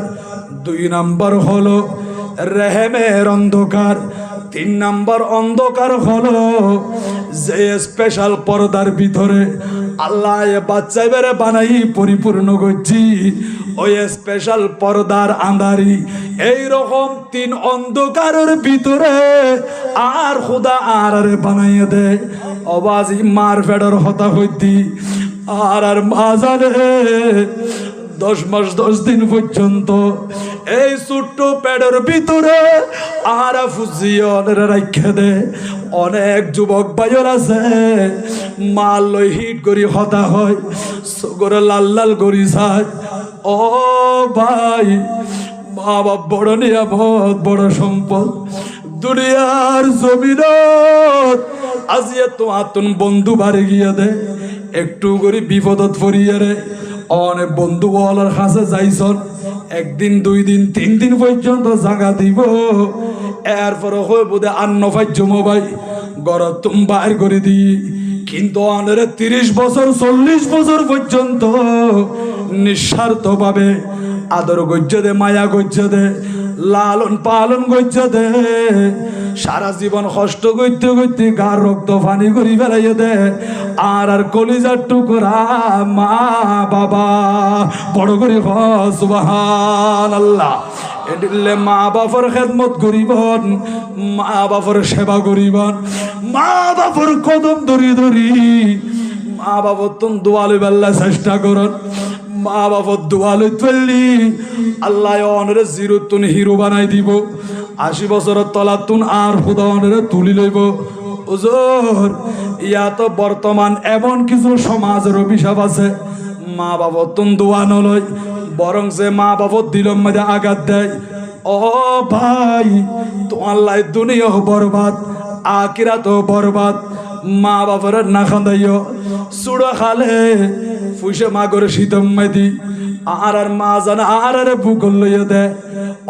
2 নম্বর হলো রেহেমের অন্ধকার 3 নম্বর অন্ধকার হলো যে স্পেশাল পর্দার ভিতরে আল্লাহ বাচ্চা বেড়ে বানাই পরিপূর্ণ করছি ওই স্পেশাল পর্দার আন্ধারি এইরকম 3 অন্ধকারের ভিতরে আর খুদা আর বানাইয়ে দে অবাজি মার ফেডর হতা হইতি আর মাজারে 10 মাস 10 দিন পর্যন্ত এই ছোট্ট পেটের ভিতরে আর ফুজিয়নের রাখে দে অনেক যুবক ভাইয়ের আছে মাল লই হিট করি হতা হয় সগরে লাল লাল করি যায় ও ভাই মা বাপ বড় নিয়ামত বড় সম্পদ দুনিয়ার জমিনত আজিয়া তোমার বন্ধু বাড়ি গিয়ে দে একটু করে বিপদত পড়িয়ে রে অনেক বন্ধু বলার কাছে যাইছন 1 দিন 2 দিন 3 দিন পর্যন্ত জাগা দিব এরপর হয়ে বোধে আন্ন ফাইজ মোবাইল গড় তুমি বাইর করে দি কিন্তু অনেক 30 বছর 40 বছর পর্যন্ত নিঃস্বার্থ ভাবে আদর গজ্য দে মায়া গজ্য দে লালন পালন গজ্য দে সারা জীবন কষ্ট করতে করতে গার রক্ত পানি করি ফেলাইয়ে দে আর কলিজার টুকরা মা বাবা বড় করে সুবহানাল্লাহ এদিলে মা বাবার খেদমত করিবন মা বাবার সেবা করিবন মা বাবার কদম ধরি ধরি মা বাবার তুন দোয়ালে বেল্লা চেষ্টা করন মা বাবার দোয়ালে তুললি আল্লাহ অনরে জিরো তুন হিরো বানাই দিব 80 বছরের তলা তুন আর খুদা অনরে তুলি লইব ওজোর ইয়া তো বর্তমান এমন কিছু সমাজের অভিশাপ আছে মা বাবার তুন দোয়া নলয় বরং যে মা বাবার দিলম মধ্যে আঘাত দেয় ও ভাই তোমার লাই দুনিয়া বরবাদ আখিরাত বরবাদ মা বাবার না খান্দাইও সুড়া খালে ফুসে মা করে শীতম মেদি আর মা জানা আর বুকল লইয়া দে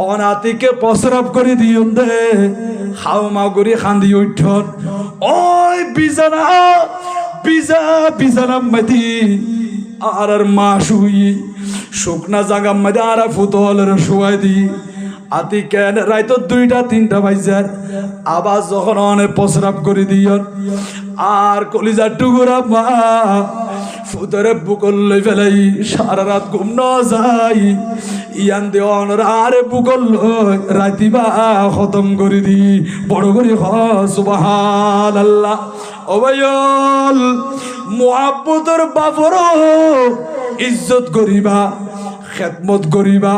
অনাতিকে প্রস্রাব করে দিও দে খাও মা করে খান্দি উঠন ওই বিছানা বিছানা মেদি আর মা শুই শুকনা জাগা মধ্যে আর ফুতলের শুয়াই দি আতি কেন রাইতো 2টা 3টা বাজার আবার যখন অনেক প্রস্রাব করে দিও আর কলিজার টুকুরা মা ফুতরে বুকল লই ফেলাই সারা রাত ঘুম ন যাই ইয়ান দে অনর আর বুকল রাতিবা খতম করে দি বড় করে সুবহানাল্লাহ ও ভাইল মুহাব্বতের বাপর ইজ্জত করিবা খেদমত করিবা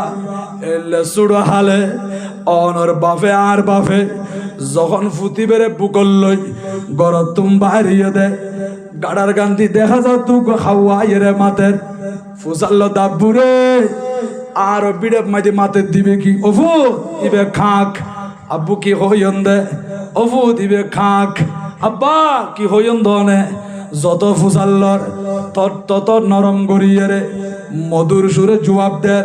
এলে সুড়ো হালে অনর বাপে আর বাপে যখন ফুটি বেড়ে বুকল লই গড় তুম বাহারিয়ে দে গাড়ার গান্ধী দেখা যাও তু খাওয়া রে মাতের ফুসাল্ল দাব্বুরে আর বিড়ে মাঝে মাতে দিবে কি অফু দিবে খাক আব্বু কি হইন দে অফু দিবে খাক আব্বা কি হইন দনে যত ফুসাল্লর তত নরম গড়িয়ে রে মধুর সুরে জবাব দের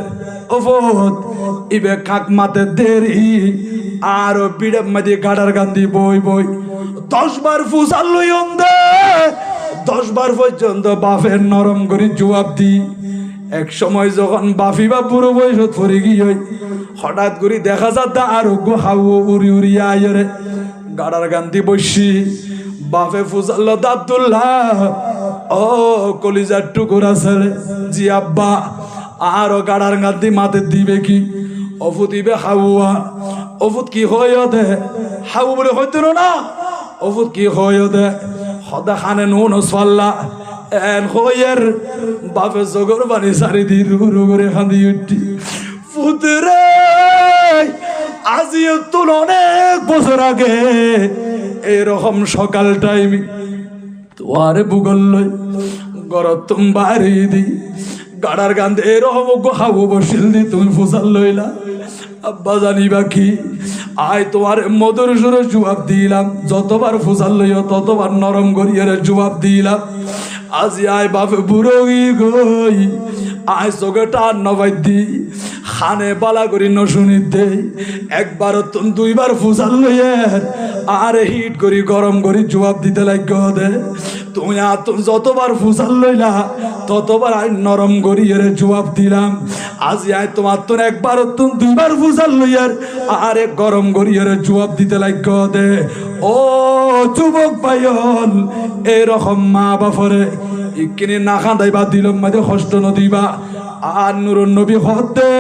অফুত ইবে খাক মাতে দেরি আর বিড়ে মাঝে গাড়ার গান্ধি বই বই 10 বার ফুসাল লইন দে 10 বার পর্যন্ত বাফের নরম করে জবাব দি এক সময় যখন বাফি বা পুরো বয়সত পড়ে গিয়ে হঠাৎ করে দেখা যাচ্ছে আরোগ্য হাউ উড়ি উড়ি আয়রে গাড়ার গান্ধী বসি বাফে ফুজাল্ল আব্দুল্লাহ ও কলিজার টুকুরা ছেড়ে জি আব্বা আরো গাড়ার গান্ধী মাতে দিবে কি অফুত দিবে হাউয়া অফুত কি হয় দে হাউ বলে হইতো না অফুত কি হয় দে সদা খানে নুন সাল্লা এন হইয়ের বাপে জগর বানি সারি দি রু করে খান্দি উঠি ফুতরে আজিও তুল অনেক বছর আগে এরকম সকাল টাইমে তোয়ারে বুগল লই গরত তুম বাড়ি দি গাড়ার গান্ধে এরকম হাবো বসিল দি তুমি ফুসাল লইলা আব্বা জানিবা কি আয় তোমার মধুর সুরে জবাব দিলাম যতবার ফুসাল লইও ততবার নরম করিয়ে জবাব দিলাম আজি আয় বাপে বুড়ো গই আয় চোখে টান নবাই দি খানে বালা করি ন শুনি দে একবার তুমি 2 বার ফুসাল লইয়ে আরে হিট করি গরম করি জবাব দিতে লাগ দে তুমি যতবার ফুসাল লইলা ততবার আই নরম করি এর জবাব দিলাম আজি আয় তোমার তো একবার তুমি 2 বার ফুসাল লইয়ার আরে গরম করি এর জবাব দিতে লাগ দে ও যুবক ভাইয়ন এরকম মা বাপরে ইকিনি না খান্দাইবা দিলম মাঝে কষ্ট নদিবা আর নুরুন নবী হতে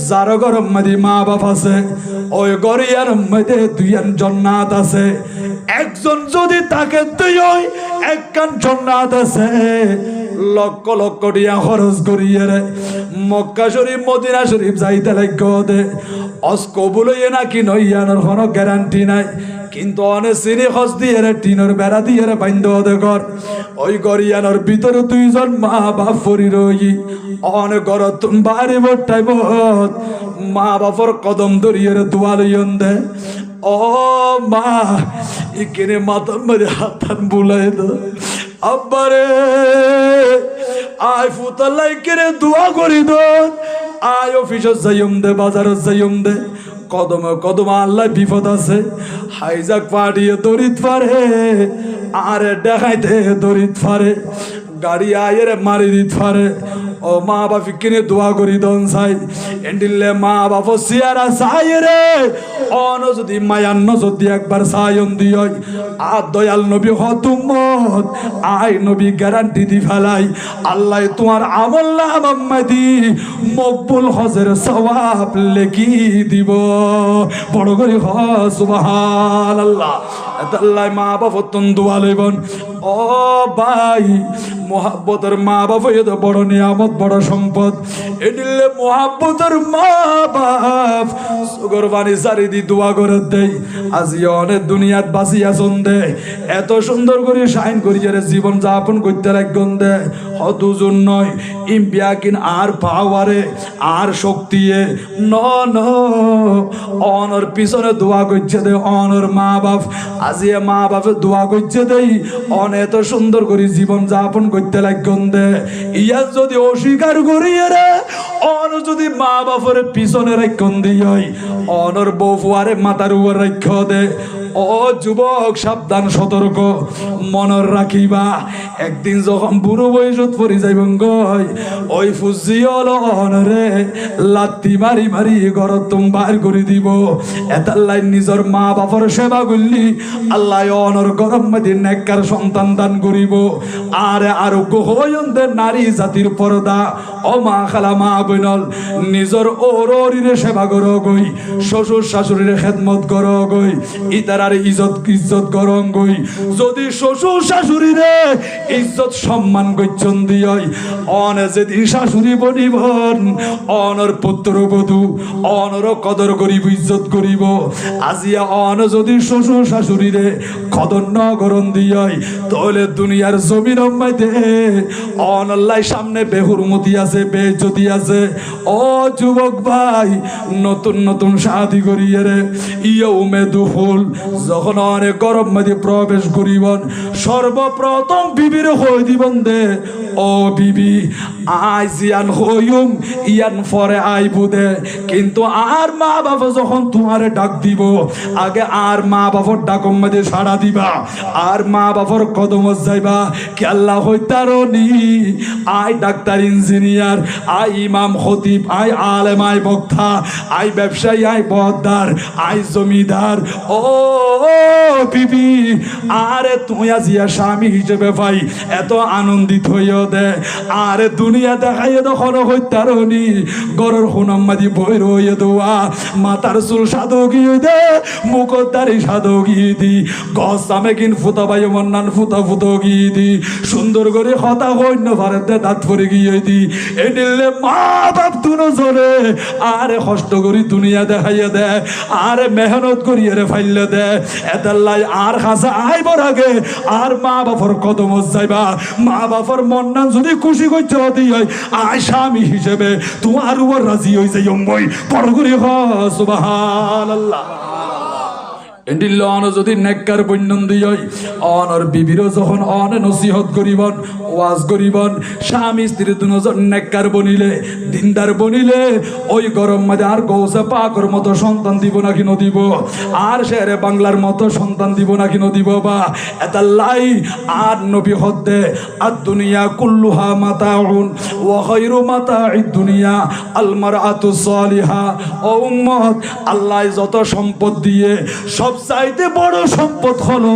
যার গরম মাঝে মা বাপ আছে ওই গরিয়ার মধ্যে 2 জান্নাত আছে একজন যদি তাকে তুই ওই একখান জান্নাত আছে লক্ষ লক্ষ টাকা খরচ করিয়ে রে মক্কা শরীফ মদিনা শরীফ যাইতে লাগ দে অস্কবুল নাকি নইয়ানোর কোনো গ্যারান্টি নাই কিন্তু অনেক চিনি খস দিয়ে টিনের বেড়া দিয়ে বাইন্দ ঘর ওই গরিয়ানোর ভিতরে 2 জন মা বাপ পরি রই অনেক ঘর তুমি বাড়ি বটাইব মা বাপর কদম ধরিয়ে দোয়া লইন দে ও মা ইকেনে মাথার মধ্যে হাত বুলাই দো আব্বারে আয় ফুতাল্লাই কেনে দোয়া করি দো আয় অফিসত যাইম দে বাজারত যাইম দে কদমে কদমে আল্লাহ বিপদ আছে হাইজাক পাঠিয়ে দরিদ পারে আরে দেখাইতে দরিদ পারে গাড়ি আয়ের মারি দিতে পারে ও মা বাপি কিনে দোয়া করি দন চাই এন্ডিলে মা বাপ সিয়ারা চাই রে অন যদি মায়ান্ন যদি একবার সায়ন দিয় আর দয়াল নবী হতুমত আই নবী গ্যারান্টি দি ফেলাই আল্লাহ তোমার আমল নামা দি মকবুল হজের সওয়াব লেখি দিব বড় করে হ সুবহানাল্লাহ আল্লাহ মা বাপ তুন দোয়া লইবন ও ভাই মোহাব্বতের মা বাপ এত বড় নিয়ামত বড় সম্পদ এদিলে মোহাব্বতের মা বাপ সুগর বাণী চারিদি দোয়া করে দেয় আজি অনেক দুনিয়াত বাঁচিয়া চন দে এত সুন্দর করে সাইন করিয়ে জীবন যাপন করতে লাগন দে হতুজন নয় ইম্পিয়াকিন আর পাওয়ারে আর শক্তি ন অনর পিছনে দোয়া করছে দে অনর মা বাপ আজি মা বাপে দোয়া করছে দেই অন এত সুন্দর করে জীবন যাপন করতে লাগন দে ইয়া যদি অস্বীকার করিয়ে রে অন যদি মা বাপের পিছনে রাখন দিই অনর বউয়ারে মাথার উপর রাখ দে ও যুবক সাবধান সতর্ক মনের রাখিবা একদিন যখন বুড়ো বয়সত পরি যাইব গই ওই ফুজিয়ল অনরে লাত্তি মারি মারি ঘরত তুম বার করে দিব এতাল্লাই নিজের মা বাপর সেবা করলি আল্লাহ অনর গরম মধ্যে নেককার সন্তান দান করিব আর আরোগ্য হইন্দে নারী জাতির পর্দা ও মা খালা মা বইনল নিজের ওরে সেবা কর গই শ্বশুর শাশুড়ির খেদমত কর গই ইতার চেহারার ইজ্জত গরম গই যদি শ্বশুর শাশুড়ি রে ইজ্জত সম্মান গচ্ছন দিয় অনে যেদিন শাশুড়ি বনিবন অনর পুত্রবধূ অনর কদর করিব ইজ্জত করিব আজিয়া অন যদি শ্বশুর শাশুড়ি রে কদর ন গরম দিয় তাহলে দুনিয়ার জমির মাইতে অনল্লাই সামনে বেহুরমতি আছে বেজ্জতি আছে। ও যুবক ভাই নতুন নতুন শাদি করিয়ে রে ইয়ৌমে দুহুল যখন অনেক গরম মাঝে প্রবেশ করিবন সর্বপ্রথম বিবির হই দিবন দে ও বিবি আজ ইয়ান হইম ইয়ান পরে আইবু দে কিন্তু আর মা বাবা যখন তোমারে ডাক দিব আগে আর মা বাবার ডাকম মাঝে সাড়া দিবা আর মা বাবার কদম যাইবা কে আল্লাহ হইতারনি আই ডাক্তার ইঞ্জিনিয়ার আই ইমাম খতিব আই আলেম আই বক্তা আই ব্যবসায়ী আই বদ্দার আই জমিদার ও বিবি আরে তুমি আজিয়া স্বামী হিসেবে ভাই এত আনন্দিত হইও দে আরে দুনিয়া দেখাইয়ে তখন হইতারনি গরর হুনাম মাদি বই রইয়ে দোয়া মাতার চুল সাদো গিয়ে দে মুখদারি সাদো গিয়ে দি গছ আমি কিন ফুতা ভাই মন্নান ফুতা ফুতো গিয়ে দি সুন্দর করে হতা হইন্য ভারতে দাঁত পরে গিয়ে দি এ নিলে মা বাপ দুনো জোরে আরে কষ্ট করি দুনিয়া দেখাইয়ে দে আরে মেহনত করিয়ে রে ফাইলে দে এদাল্লাই আর খাসা আইবার আগে আর মা বাপর কদম যাইবা মা বাপর মন্নান যদি খুশি করতে হতে হয় আয় স্বামী হিসেবে তোমার উপর রাজি হয়ে যাই মই পর করে সুবহানাল্লাহ এন্ডিল অন যদি নেককার বন্যন্দি হয় অনর বিবিরও যখন অন নসিহত করিবন ওয়াজ করিবন স্বামী স্ত্রী দুজন নেককার বনিলে দিনদার বনিলে ওই গরম মাঝে আর গৌসে পাকর মতো সন্তান দিব নাকি নদিব আর শেরে বাংলার মতো সন্তান দিব নাকি নদিব বা এটা লাই আর নবী হদ্দে আর দুনিয়া কুল্লুহা মাতাউন ওয়া খায়রু মাতাইদ দুনিয়া আল মারআতু সালিহা ও উম্মত আল্লাহ যত সম্পদ দিয়ে সব চাইতে বড় সম্পদ হলো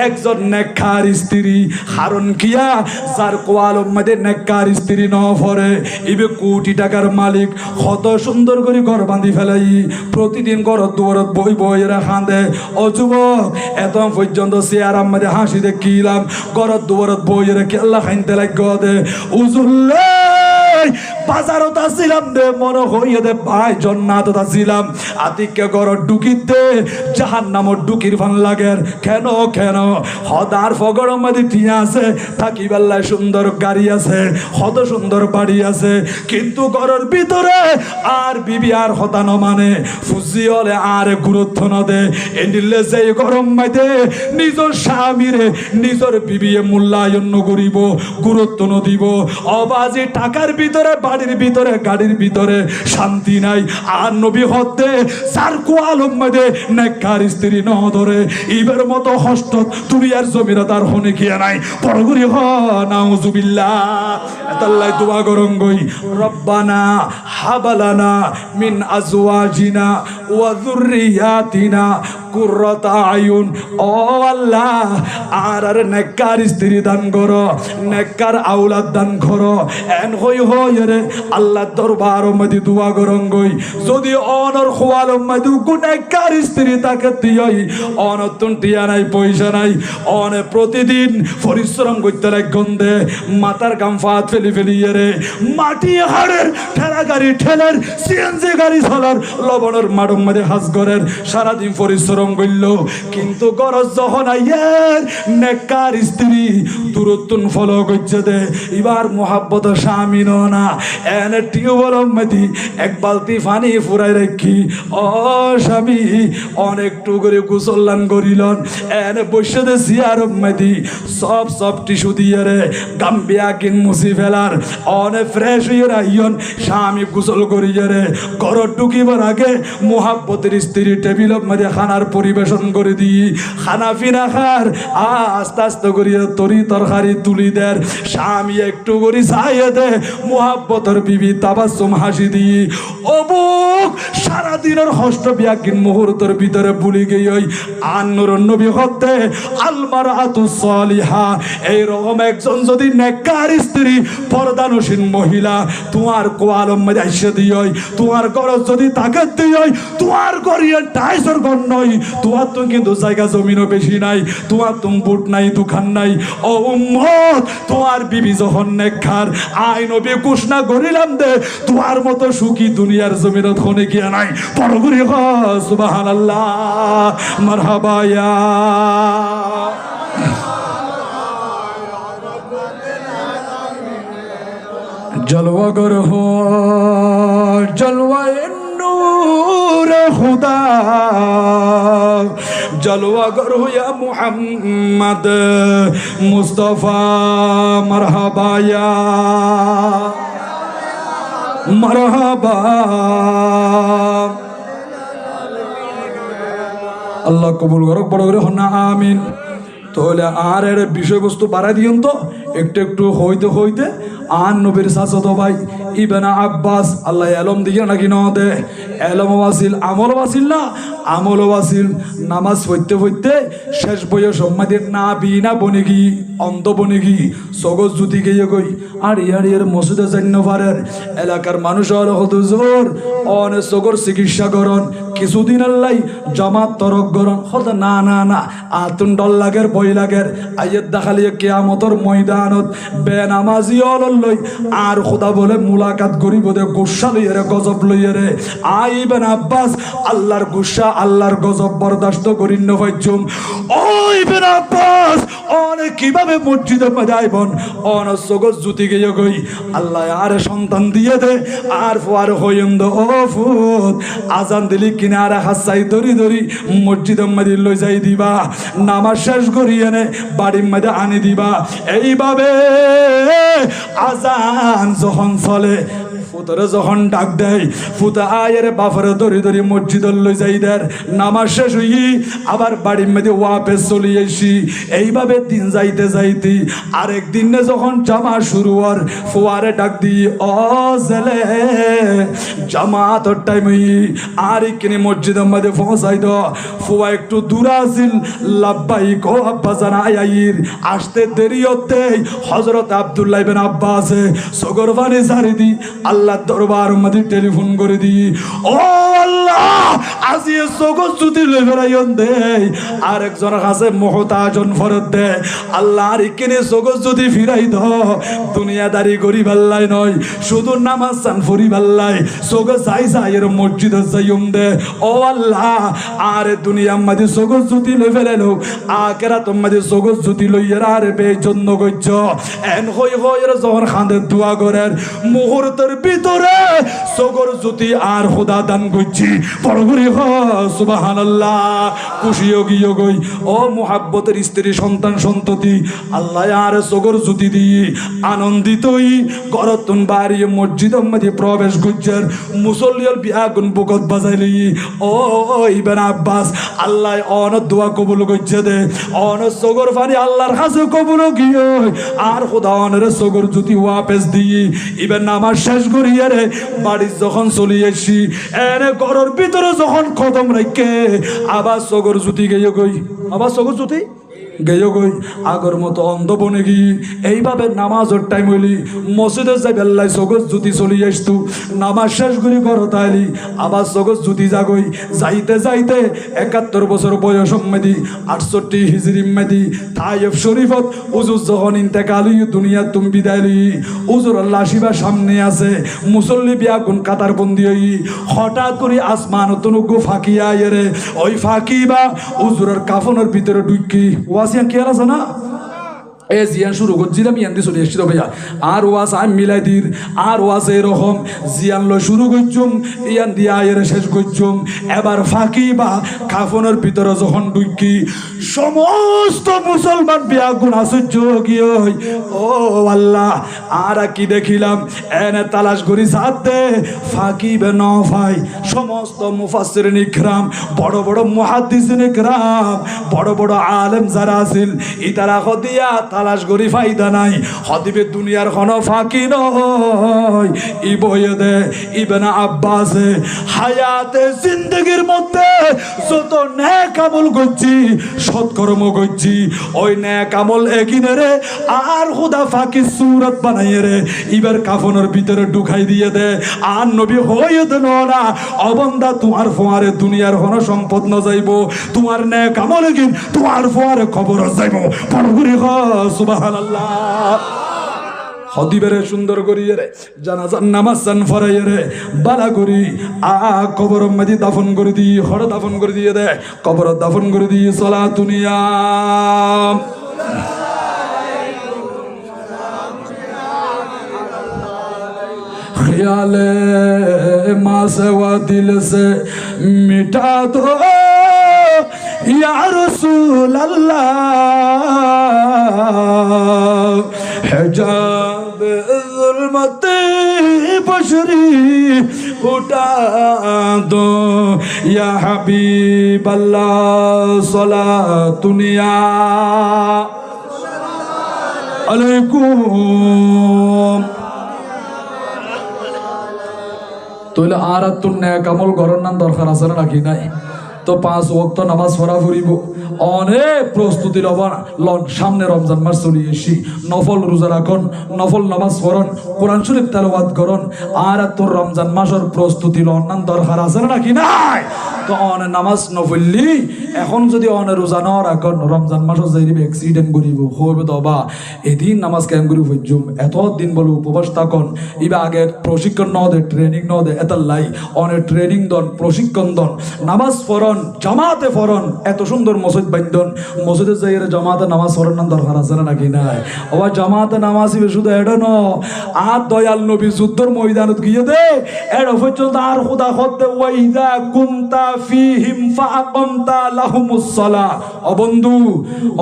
একজন নেককার স্ত্রী কারণ কিয়া যার কোয়ালম মধ্যে নেককার স্ত্রী ন ভরে ইবে কোটি টাকার মালিক কত সুন্দর করে ঘর বাঁধি ফেলাই প্রতিদিন ঘর দুয়ারত বই বইয়েরা খাঁদে ও যুবক এত পর্যন্ত চেয়ার আমাদের হাসি দেখিলাম ঘর দুয়ারত বইয়েরা কেল্লা খাইতে লাগ দে উজুল্লে বাজারত আসিলাম দে মনে হইয়ে দে ভাই জন্নাতত আসিলাম আতিকে ঘর ঢুকিতে জাহান্নামর ঢুকির ভান লাগের কেন কেন হদার ফগড় মধ্যে ঠিয়া আছে থাকি বেলায় সুন্দর গাড়ি আছে কত সুন্দর বাড়ি আছে কিন্তু ঘরের ভিতরে আর বিবি আর হতানো মানে ফুজি হলে আর গুরুত্ব না দে এনিলে যে গরম মাইতে নিজের স্বামীরে নিজের বিবিয়ে মূল্যায়ন করিব গুরুত্ব ন দিব অবাজি টাকার ভিতরে বাড়ির ভিতরে গাড়ির ভিতরে শান্তি নাই আর নবী হতে সার কোয়ালম মধ্যে নেককার স্ত্রী ন ধরে ইবের মতো হস্ত দুনিয়ার জমিরা তার হনে কি নাই পরগুরি হ নাউজুবিল্লাহ আল্লাহ দোয়া করং গই রব্বানা হাবালানা মিন আজওয়াজিনা ওয়া যুররিয়াতিনা কুররাতা আয়ুন ও আল্লাহ আর নেককার স্ত্রী দান করো নেককার আওলাদ দান করো এন হই হই রে আল্লাহ দরবার মধ্যে দোয়া করং গই যদি অনর খোয়াল মধ্যে গুনেককার স্ত্রী তাকে দিই অনতুন টিয়া নাই পয়সা নাই অনে প্রতিদিন পরিশ্রম করতে লাগন্দে মাথার গাম ফাত ফেলি ফেলিয়ে রে মাটি হাড়ের ঠেলা গাড়ি ঠেলার সিএনজি গাড়ি চলার লবণের মাডম মধ্যে হাজ করেন সারাদিন পরিশ্রম করল কিন্তু গরজ যখন আইয়ের নেককার স্ত্রী দূরত্বন ফলো করছে দে এবার মোহাব্বত স্বামী না এনে টিউবওয়েল মধ্যে এক বালতি পানি ফুরাই রাখি ও স্বামী অনেকটু করে গোসল্লান করিলন এনে বসে দে সিয়ার মধ্যে সব টিস্যু দিয়ে রে গাম্বিয়া কিন মুছি ফেলার অনে ফ্রেশ হয়ে রাইয়ন স্বামী গোসল করিয়ে রে ঘর ঢুকিবার আগে মোহাব্বতের স্ত্রী টেবিল মধ্যে খানার পরিবেশন করে দিই খানা ফিনা খার আস্তে আস্তে করিয়া তরি তরকারি তুলি দের স্বামী একটু করি চাইয়ে দে মুহাব্বতর বিবি তাবাসসুম হাসি দি অবুক সারাদিনের হষ্ট বিয়াকিন মুহূর্তের ভিতরে ভুলি গই ওই আন্নুর নবী হতে আলমারাতুস সালিহা এইরকম একজন যদি নেককার স্ত্রী পর্দানসীন মহিলা তোমার কোয়ালম মধ্যে আইসা দিই তোমার ঘর যদি তাকে দিই তোমার গড়িয়ে টাইসর ঘর নয় তোমার তো কিন্তু জায়গা জমিনও বেশি নাই তোমার তুম বুট নাই দুখান নাই ও উম্মত তোমার বিবি যখন নেককার আই নবী ঘোষণা করিলাম দে তোমার মতো সুখী দুনিয়ার জমিনত হনে গিয়া নাই বড় করে সুবহানাল্লাহ মারহাবা ইয়া जलवागर हो जलवाए नूर खुदा जलवागर हो या मुहम्मद मुस्तफा मरहबा या मरहबा अल्लाह कबूल करो बड़ करे होना आमीन তাহলে আর এর বিষয়বস্তু বাড়াই দিন তো একটু একটু হইতে হইতে আর নবীর চাচাতো ভাই ইবনে আব্বাস আল্লাহ এলম দিয়ে নাকি ন দে এলম ওয়াসিল আমল ওয়াসিল না আমল ওয়াসিল নামাজ পড়তে পড়তে শেষ বয়স সম্মাদের না বিনা বনে গি অন্ধ বনে গি সগজ জুতি গিয়ে গই আর ইয়ার মসজিদে জান্য পারের এলাকার মানুষ হল হুজুর অনে সগর চিকিৎসা করন কিছুদিন আল্লাহ জামাত তরক করন হত না না না আতুন ডল লাগের বই লাগের আইয়ের দেখালিয়ে কিয়ামতর ময়দানত বেনামাজি অলই আর খোদা বলে মুলাকাত করিব দে গুসা লইয়ারে গজব লইয়ারে ইবনে আব্বাস আল্লাহর গুসা আল্লাহর গজব বরদাস্ত করিন নফাইজুম ও ইবনে আব্বাস অনেক কিভাবে মসজিদে বাজাইবন অন সগজ জুতি গিয়ে গই আল্লাহ আর সন্তান দিয়ে দে আর ফুয়ার হইন্দ ও ফুত আজান দিলি কিনারে হাসাই ধরি ধরি মসজিদের মধ্যে লই যাই দিবা নামাজ শেষ করি এনে বাড়ির মধ্যে আনি দিবা এইভাবে আজান যখন চলে ফুতরে যখন ডাক দেয় ফুতা আয়ের বাফরে ধরি ধরি মসজিদে লই যাই দের নামাজ শেষ হই আবার বাড়ির মধ্যে ওয়াপেস চলে আসি এইভাবে দিন যাইতে যাইতে আরেক দিনে যখন জামা শুরু হর ফুয়ারে ডাক দি ও জেলে জামাতর টাইম আর কিনে মসজিদের মধ্যে পৌঁছাই দ ফুয়া একটু দূর আসিল লাব্বাইক ও আব্বা জানাই আইর আসতে দেরি হতে হযরত আব্দুল্লাহ ইবনে আব্বাস সগর পানি ছাড়ি দি আল্লাহ দরবার মধ্যে টেলিফোন করে দি ও আল্লাহ আজিয়ে সগর জুতি লই ফেরাইন দে আর একজন কাছে মুহতাজন ফরত দে আল্লাহ আর কিনে সগর যদি ফিরাই দ দুনিয়াদারি গরিব আল্লাহ নয় শুধু নামাজ চান ফরি আল্লাহ সগর যাই যাইয়ের মসজিদে যাইম দে ও আল্লাহ আর দুনিয়ার মধ্যে সগর জুতি লই ফেলালো আখিরাতের মধ্যে সগর জুতি লইয়ার আর বেজন্য গজ্জ এন হই হইর যখন খান্দে দোয়া করেন মুহূর্তের ভিতরে সগর জুতি আর খোদা দান করছি বড় করে সুবহানাল্লাহ খুশি গিয়ে গই ও মুহাব্বতের স্ত্রী সন্তান সন্ততি আল্লাহ আর সগর জুতি দি আনন্দিতই গরতুন বাড়ি মসজিদের মধ্যে প্রবেশ করছেন মুসল্লির বিয়াগুন বুকত বাজাইলি ও ইবনে আব্বাস আল্লাহ অন দোয়া কবুল করছে দে অন সগর ফানি আল্লাহর কাছে কবুল গিয়ে আর খোদা অনের সগর জুতি ওয়াপেস দি ইবেন নামাজ শেষ করিয়ে রে বাড়ি যখন চলে আসি এনে ঘরের ভিতরে যখন কদম রাখে আবার সগর জুতি গিয়ে গই আবার সগর জুতি গেয় গই আগর মতো অন্ধ বনে গি এইভাবে নামাজের টাইম হইলি মসজিদে যাই বেল্লাই সগজ জুতি চলি আসতু নামাজ শেষ করি করো তাইলি আবার সগজ জুতি যাগই যাইতে যাইতে 71 বছর বয়স মেদি 68 হিজরি মেদি তাইফ শরীফত উজুর যখন ইন্তেকালি দুনিয়া তুমি বিদায়লি উজুর আল্লাহ শিবা সামনে আছে মুসল্লি বিয়া গুণ কাতার বন্দি হই হঠাৎ করে আসমান তনুগু ফাঁকিয়া এরে ওই ফাঁকি বা উজুরের কাফনের ভিতরে ঢুকি ওয়াসিয়া কি আছে না এ জিয়ান শুরু করছিলাম ইয়ান দিয়ে চলে এসছি তো ভাইয়া আর ওয়াজ আমি মিলাই দির আর ওয়াজ এরকম জিয়ান লো শুরু করছুম ইয়ান দিয়া এর শেষ করছুম এবার ফাঁকি বা কাফনের ভিতরে যখন ঢুকি সমস্ত মুসলমান বিয়াগুন আশ্চর্য গিয়ে ও আল্লাহ আর কি দেখিলাম এনে তালাশ করি সাথে ফাঁকি বে ন ভাই সমস্ত মুফাসসিরিন ইকরাম বড় বড় মুহাদ্দিসিন ইকরাম বড় বড় আলেম যারা আছেন ইতারা হদিয়া তালাশ করি ফায়দা নাই হদিবে দুনিয়ার কোনো ফাঁকি নয় ই বইয়ে দে ইবনে আব্বাস হায়াতে জিন্দেগির মধ্যে যত নেক আমল করছি সৎকর্ম করছি ওই নেক আমল একিনে রে আর খুদা ফাঁকি সুরত বানাইয়ে রে এবার কাফনের ভিতরে ঢুকাই দিয়ে দে আর নবী হয়ে দেন না অবন্দা তোমার ফোয়ারে দুনিয়ার কোনো সম্পদ ন যাইব তোমার নেক আমল একিন তোমার ফোয়ারে খবর যাইব বড় করে সুবহানাল্লাহ হদিবেরে সুন্দর করিয়ে রে জানাজার নামাজ চান ফরাইয়ে রে বালা করি কবর মাঝে দাফন করে দিই হর দাফন করে দিয়ে দে কবর দাফন করে দিই সলা দুনিয়া ख्याले माँ से व दिल से मिटा दो या रसूल अल्लाह हिजाब ज़ुल्मत बशरी उठा दो या हबीब अल्लाह सला दुनिया अलैकुम তাহলে আর তোর ন্যাক আমল করার নাম দরকার আছে না নাকি নাই তো 5 ওয়াক্ত নামাজ পড়া ফুরিব অনেক প্রস্তুতি লন সামনে রমজান মাস চলে এসি নফল রোজা রাখুন নফল নামাজ পড়ুন কোরআন শরীফ তেলাওয়াত করুন আর তোর রমজান মাসের প্রস্তুতি লন নাম দরকার আছে না নাকি নাই তো অনে নামাজ নফললি এখন যদি অনে রোজা না রাখুন রমজান মাসে যাইব অ্যাক্সিডেন্ট করিব হবে তো বা এদিন নামাজ কেন করি হইজুম এত দিন বলে উপবাস থাকুন ইবা আগে প্রশিক্ষণ ন দে ট্রেনিং ন দে এত লাই অনে ট্রেনিং দন প্রশিক্ষণ দন নামাজ পড়ন জামাতে পড়ন এত সুন্দর মসজিদ বান্ধন মসজিদে যাইরে জামাতে নামাজ পড়ার নাম দরকার আছে না নাকি নাই আবার জামাতে নামাজ শুধু এটা ন আর দয়াল নবী যুদ্ধের ময়দানত গিয়ে দে এটা পর্যন্ত আর খুদা খদ্দে ওয়াইদা কুনতা ফিহিম ফাআকামতা লাহুমুস সালাহ ও বন্ধু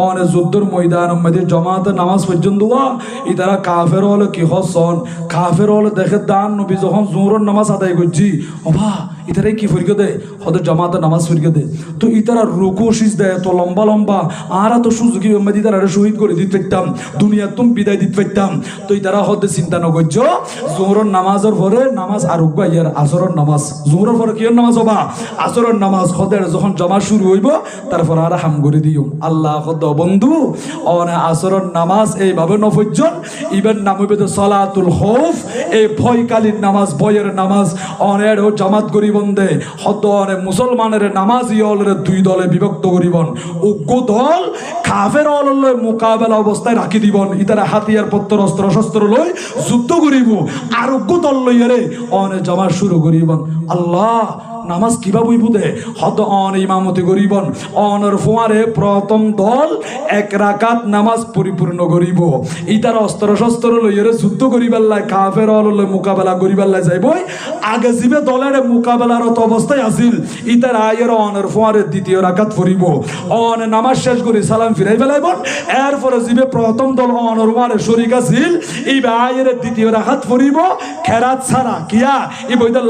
অনে যুদ্ধের ময়দানের মধ্যে জামাতে নামাজ পর্যন্ত ওয়া ইতারা কাফের হলে কি হসন কাফের হলে দেখে দান নবী যখন জোহরের নামাজ আদায় করছি ওবা ইতারাই কি ফরিকে দে হয়তো জামাতে নামাজ ফরিকে দে তো ইতারা রুকু সিজদা এত লম্বা লম্বা আর তো সুযোগী মেদি তারা শহীদ করে দিতে পারতাম দুনিয়া তুমি বিদায় দিতে পারতাম তো ইতারা হতে চিন্তা নগর্য জোহরের নামাজের পরে নামাজ আরোগ্য ইয়ার আসরের নামাজ জোহরের পরে কিয়র নামাজ হবা আসরের নামাজ হদের যখন জমা শুরু হইব তারপর আর হাম করে দিও আল্লাহ হদ বন্ধু অনে আসরের নামাজ এইভাবে নফজন ইবেন নাম হইবে তো সালাতুল খৌফ এই ভয়কালীন নামাজ ভয়ের নামাজ অনের জামাত করি বন্দে হদ অনে মুসলমানের নামাজ ইয়লের দুই দলে বিভক্ত করিবন উগ্র দল কাফের অললে মোকাবেলা অবস্থায় রাখি দিবন ইতারা হাতিয়ার পত্র অস্ত্র শস্ত্র লই যুদ্ধ করিব আর উগ্র দল লইয়ারে অনে জামা শুরু করিবন আল্লাহ নামাজ কিভাবে বুঝে হদ অন ইমামতি করিবন অনর ফোয়ারে প্রথম দল এক রাকাত নামাজ পরিপূর্ণ করিব ইতার অস্ত্র শস্ত্র লইয়ারে যুদ্ধ করিবাল্লাই কাফের অললে মোকাবেলা করিবাল্লাই যাইবই আগে জিবে দলের মোকাবেলারত অবস্থায় আসিল ইতার আয়ের অনর ফোয়ারে দ্বিতীয় রাকাত পড়িব অন নামাজ শেষ করি সালাম ফিরাই ফেলাইবন এরপরে জিবে প্রথম দল অনর ওয়ারে শরিক আসিল এই আয়ের দ্বিতীয় রাকাত পড়িব খেরাত ছাড়া কিয়া ই বইতে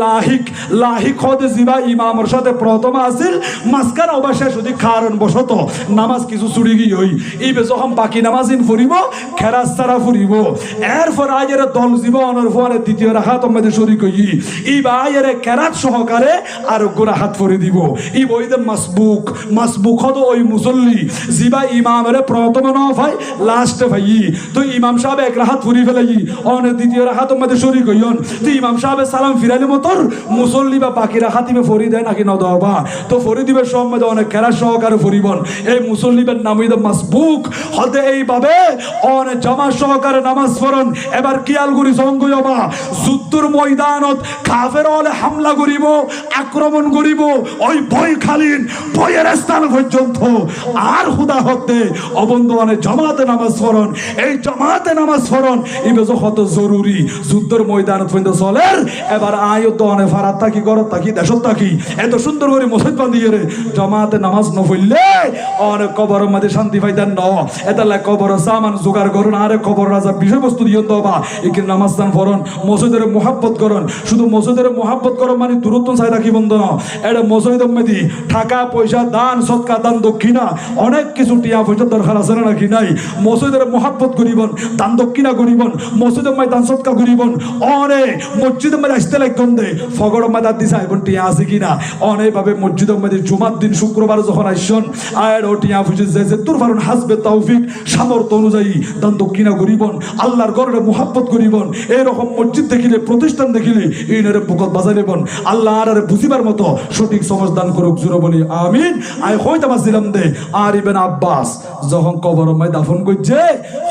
লাহিক হদে জিবা ইমামের সাথে প্রথম আসিল মাঝখানে অবশ্যই যদি কারণ বশত নামাজ কিছু চুরি গিয়ে হই এই যখন বাকি নামাজ ইন ফুরিব খেরাত ছাড়া ফুরিব এরপর আয়ের দল জিবা অনর ফোয়ারে দ্বিতীয় রাকাত মধ্যে শরিক হই এই আয়ের খেরাত সহকারে আর গোরা হাত ফরি দিব এই বইতে মাসবুক হতো ওই মুসল্লি জিবা ইমামের প্রথম ন ভাই লাস্টে ভাই তো ইমাম সাহেব এক রাহাত ফুরি ফেলাই অনেক দ্বিতীয় রাহাত মধ্যে শরিক হইন তো ইমাম সাহেব সালাম ফিরাইলে মতর মুসল্লি বা বাকি রাহাতি দিবে ফরি দেয় নাকি নদবা তো ফরি দিবে সময় অনেক খেলার সহকারে ফরিবন এই মুসল্লিবের নাম হইতে মাসবুক হতে এইভাবে অনেক জামা সহকারে নামাজ পড়ন এবার কিয়াল করি সঙ্গয়বা যুদ্ধর ময়দানত কাফের হলে হামলা করিব আক্রমণ করিব ওই ভয় খালিন ভয়ের স্থান পর্যন্ত আর হুদা হতে অবন্ধু অনেক জামাতে নামাজ পড়ন এই জামাতে নামাজ পড়ন ইবেজ কত জরুরি যুদ্ধর ময়দানত পর্যন্ত চলের এবার আয়ত অনেক ফারাত থাকি গরত থাকি দেশত থাকি এত সুন্দর করে মসজিদ বাঁধিয়ে রে জামাতে নামাজ ন পড়লে অনেক কবরের মধ্যে শান্তি পাইতেন ন এটা কবর সামান জোগাড় করুন আরে কবর রাজা বিষয়বস্তু দিয়ে দেবা একে নামাজ দান ফরন মসজিদের মোহাব্বত করুন শুধু মসজিদের মোহাব্বত করো মানে দূরত্ব চাই রাখি বন্ধ না এটা মসজিদের মধ্যে টাকা পয়সা দান সৎকা দান দক্ষিণা অনেক কিছু টিয়া পয়সা দরকার আছে না নাকি নাই মসজিদের মোহাব্বত করিবন দান দক্ষিণা করিবন মসজিদের মধ্যে দান সৎকা করিবন অনেক মসজিদের মধ্যে আসতে লাগবেন দে ফগড় মাদার দিছে আইবন টিয়া আছে কিনা অনেক ভাবে মসজিদের মধ্যে জুমার দিন শুক্রবার যখন আইসন আর ও টিয়া পয়সা যে তোর ফারুন হাসবে তৌফিক সামর্থ্য অনুযায়ী দান দক্ষিণা করিবন আল্লাহর ঘরে মোহাব্বত করিবন এরকম মসজিদ দেখিলে প্রতিষ্ঠান দেখিলে ইনারে বুকত বাজাই নেবন আল্লাহ আর বুঝিবার মতো সঠিক সমাজ দান করুক জুড়ে বলি আমিন আই হইতে পারছিলাম দে আর ইবেন আব্বাস যখন কবর মাই দাফন করছে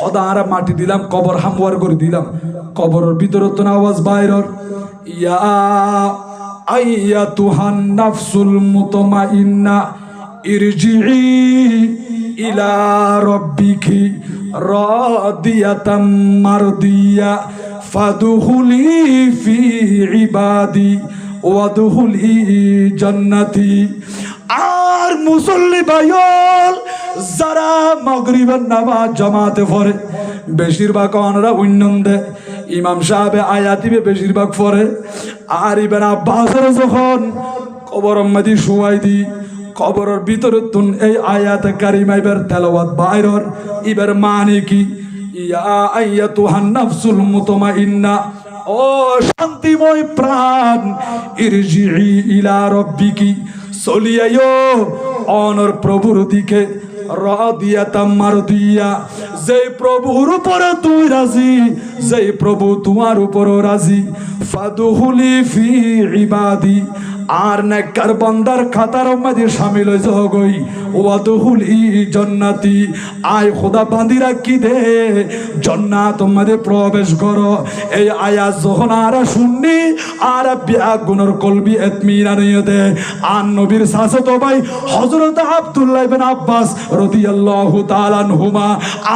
সদা আর মাটি দিলাম কবর হামওয়ার করে দিলাম কবরের ভিতরে তো আওয়াজ বাইরর ইয়া আইয়াতুহান নাফসুল মুতমাইন্না ইরজিই ইলা রাব্বিকি রাদিয়াতাম মারদিয়া ফাদখুলি ফি ইবাদি ওয়াদখুলি জান্নাতি আর মুসল্লি ভাইল যারা মাগরিবের নামাজ জামাতে পড়ে বেশিরভাগ অনরা উন্নন্দে ইমাম সাহেব আয়াত দিবে বেশিরভাগ পড়ে আর ইবেন আব্বাসের যখন কবরের মধ্যে শুয়াই দি কবরের ভিতরে তুন এই আয়াতে কারিমাইবার তেলাওয়াত বাইরর ইবার মানে কি ইয়া আইয়াতুহান নাফসুল মুতমাইন্না ও শান্তিময় প্রাণ ইরজিই ইলা রাব্বিকি চলিয়ায়ো অনর প্রভুর দিকে রাদিয়াতাম মারদিয়া যে প্রভুর উপরে তুই রাজি যে প্রভু তোমার উপরও রাজি ফাদখুলি ফি ইবাদি আর নেককার বান্দার খাতার মধ্যে শামিল হয়ে যাগই ওয়াদখুলি জান্নাতি আয় খোদা বান্দিরা কি দে জান্নাত মধ্যে প্রবেশ করো এই আয়াত যখন আর শুননি আর বিয়াগুনের কলবি ইতমিনান দে আর নবীর সাসত ভাই হযরত আব্দুল্লাহ ইবনে আব্বাস রাদিয়াল্লাহু তাআলা আনহুমা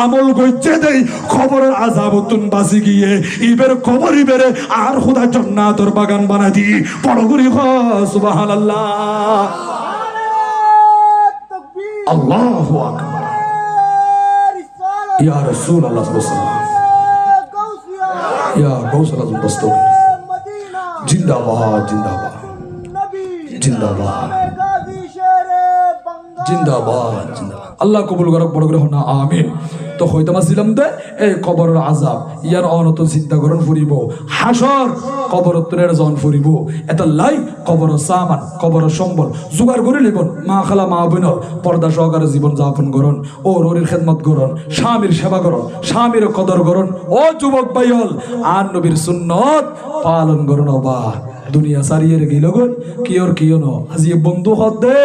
আমল গইছে দেই খবরের আযাবতুন বাসি গিয়ে ইবের কবর ইবেরে আর খোদা জান্নাতের বাগান বানাই দি বড় করি সুবহানাল্লাহ আল্লাহু আকবার ইয়া রাসূলুল্লাহ সাল্লাল্লাহু আলাইহি ইয়া গাউসুল আযম দস্তগীর জিন্দাবাদ জিন্দাবাদ জিন্দাবাদ জিন্দাবাদ জিন্দাবাদ আল্লাহ কবুল করুক বড় করে না আমিন তো হইতে মাসিলাম দে এই কবরের আযাব ইয়ার অনত চিন্তা করন ফুরিব হাসর কবরত্তরের জন ফুরিব এটা লাই কবর সামান কবর সম্বল জোগাড় করে লিবন মা খালা মা বোন পর্দা সহকারে জীবন যাপন করন ও রোরের খেদমত করন স্বামীর সেবা করন স্বামীর কদর করন ও যুবক ভাইল আর নবীর সুন্নত পালন করন বা দুনিয়া সারিয়ে গেল গই কিয়র কিয় ন আজি বন্ধু হদ দে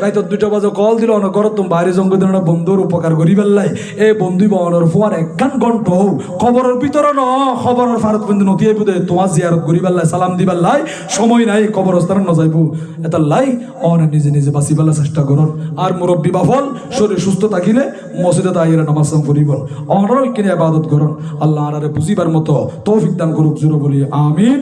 রাইত 2টা বাজে কল দিল না ঘর তুমি বাইরে জঙ্গ দিল না বন্ধুর উপকার করি বেললাই এ বন্ধু বহনের ফুয়ার একখান ঘন্ট খবরের ভিতরে ন খবরের ফারত বন্ধু নথিয়ে বুদে তোমার জিয়ারত করি বেললাই সালাম দি বেললাই সময় নাই কবরস্থান ন যাইবো এটা লাই অন নিজে নিজে বাঁচি বেলা চেষ্টা করুন আর মুরব্বী বাফল শরীর সুস্থ থাকিলে মসজিদে আইরা নামাজ পড়িব অনর কিনে ইবাদত করুন আল্লাহ আরে বুঝিবার মতো তৌফিক দান করুক জোরে বলি আমিন।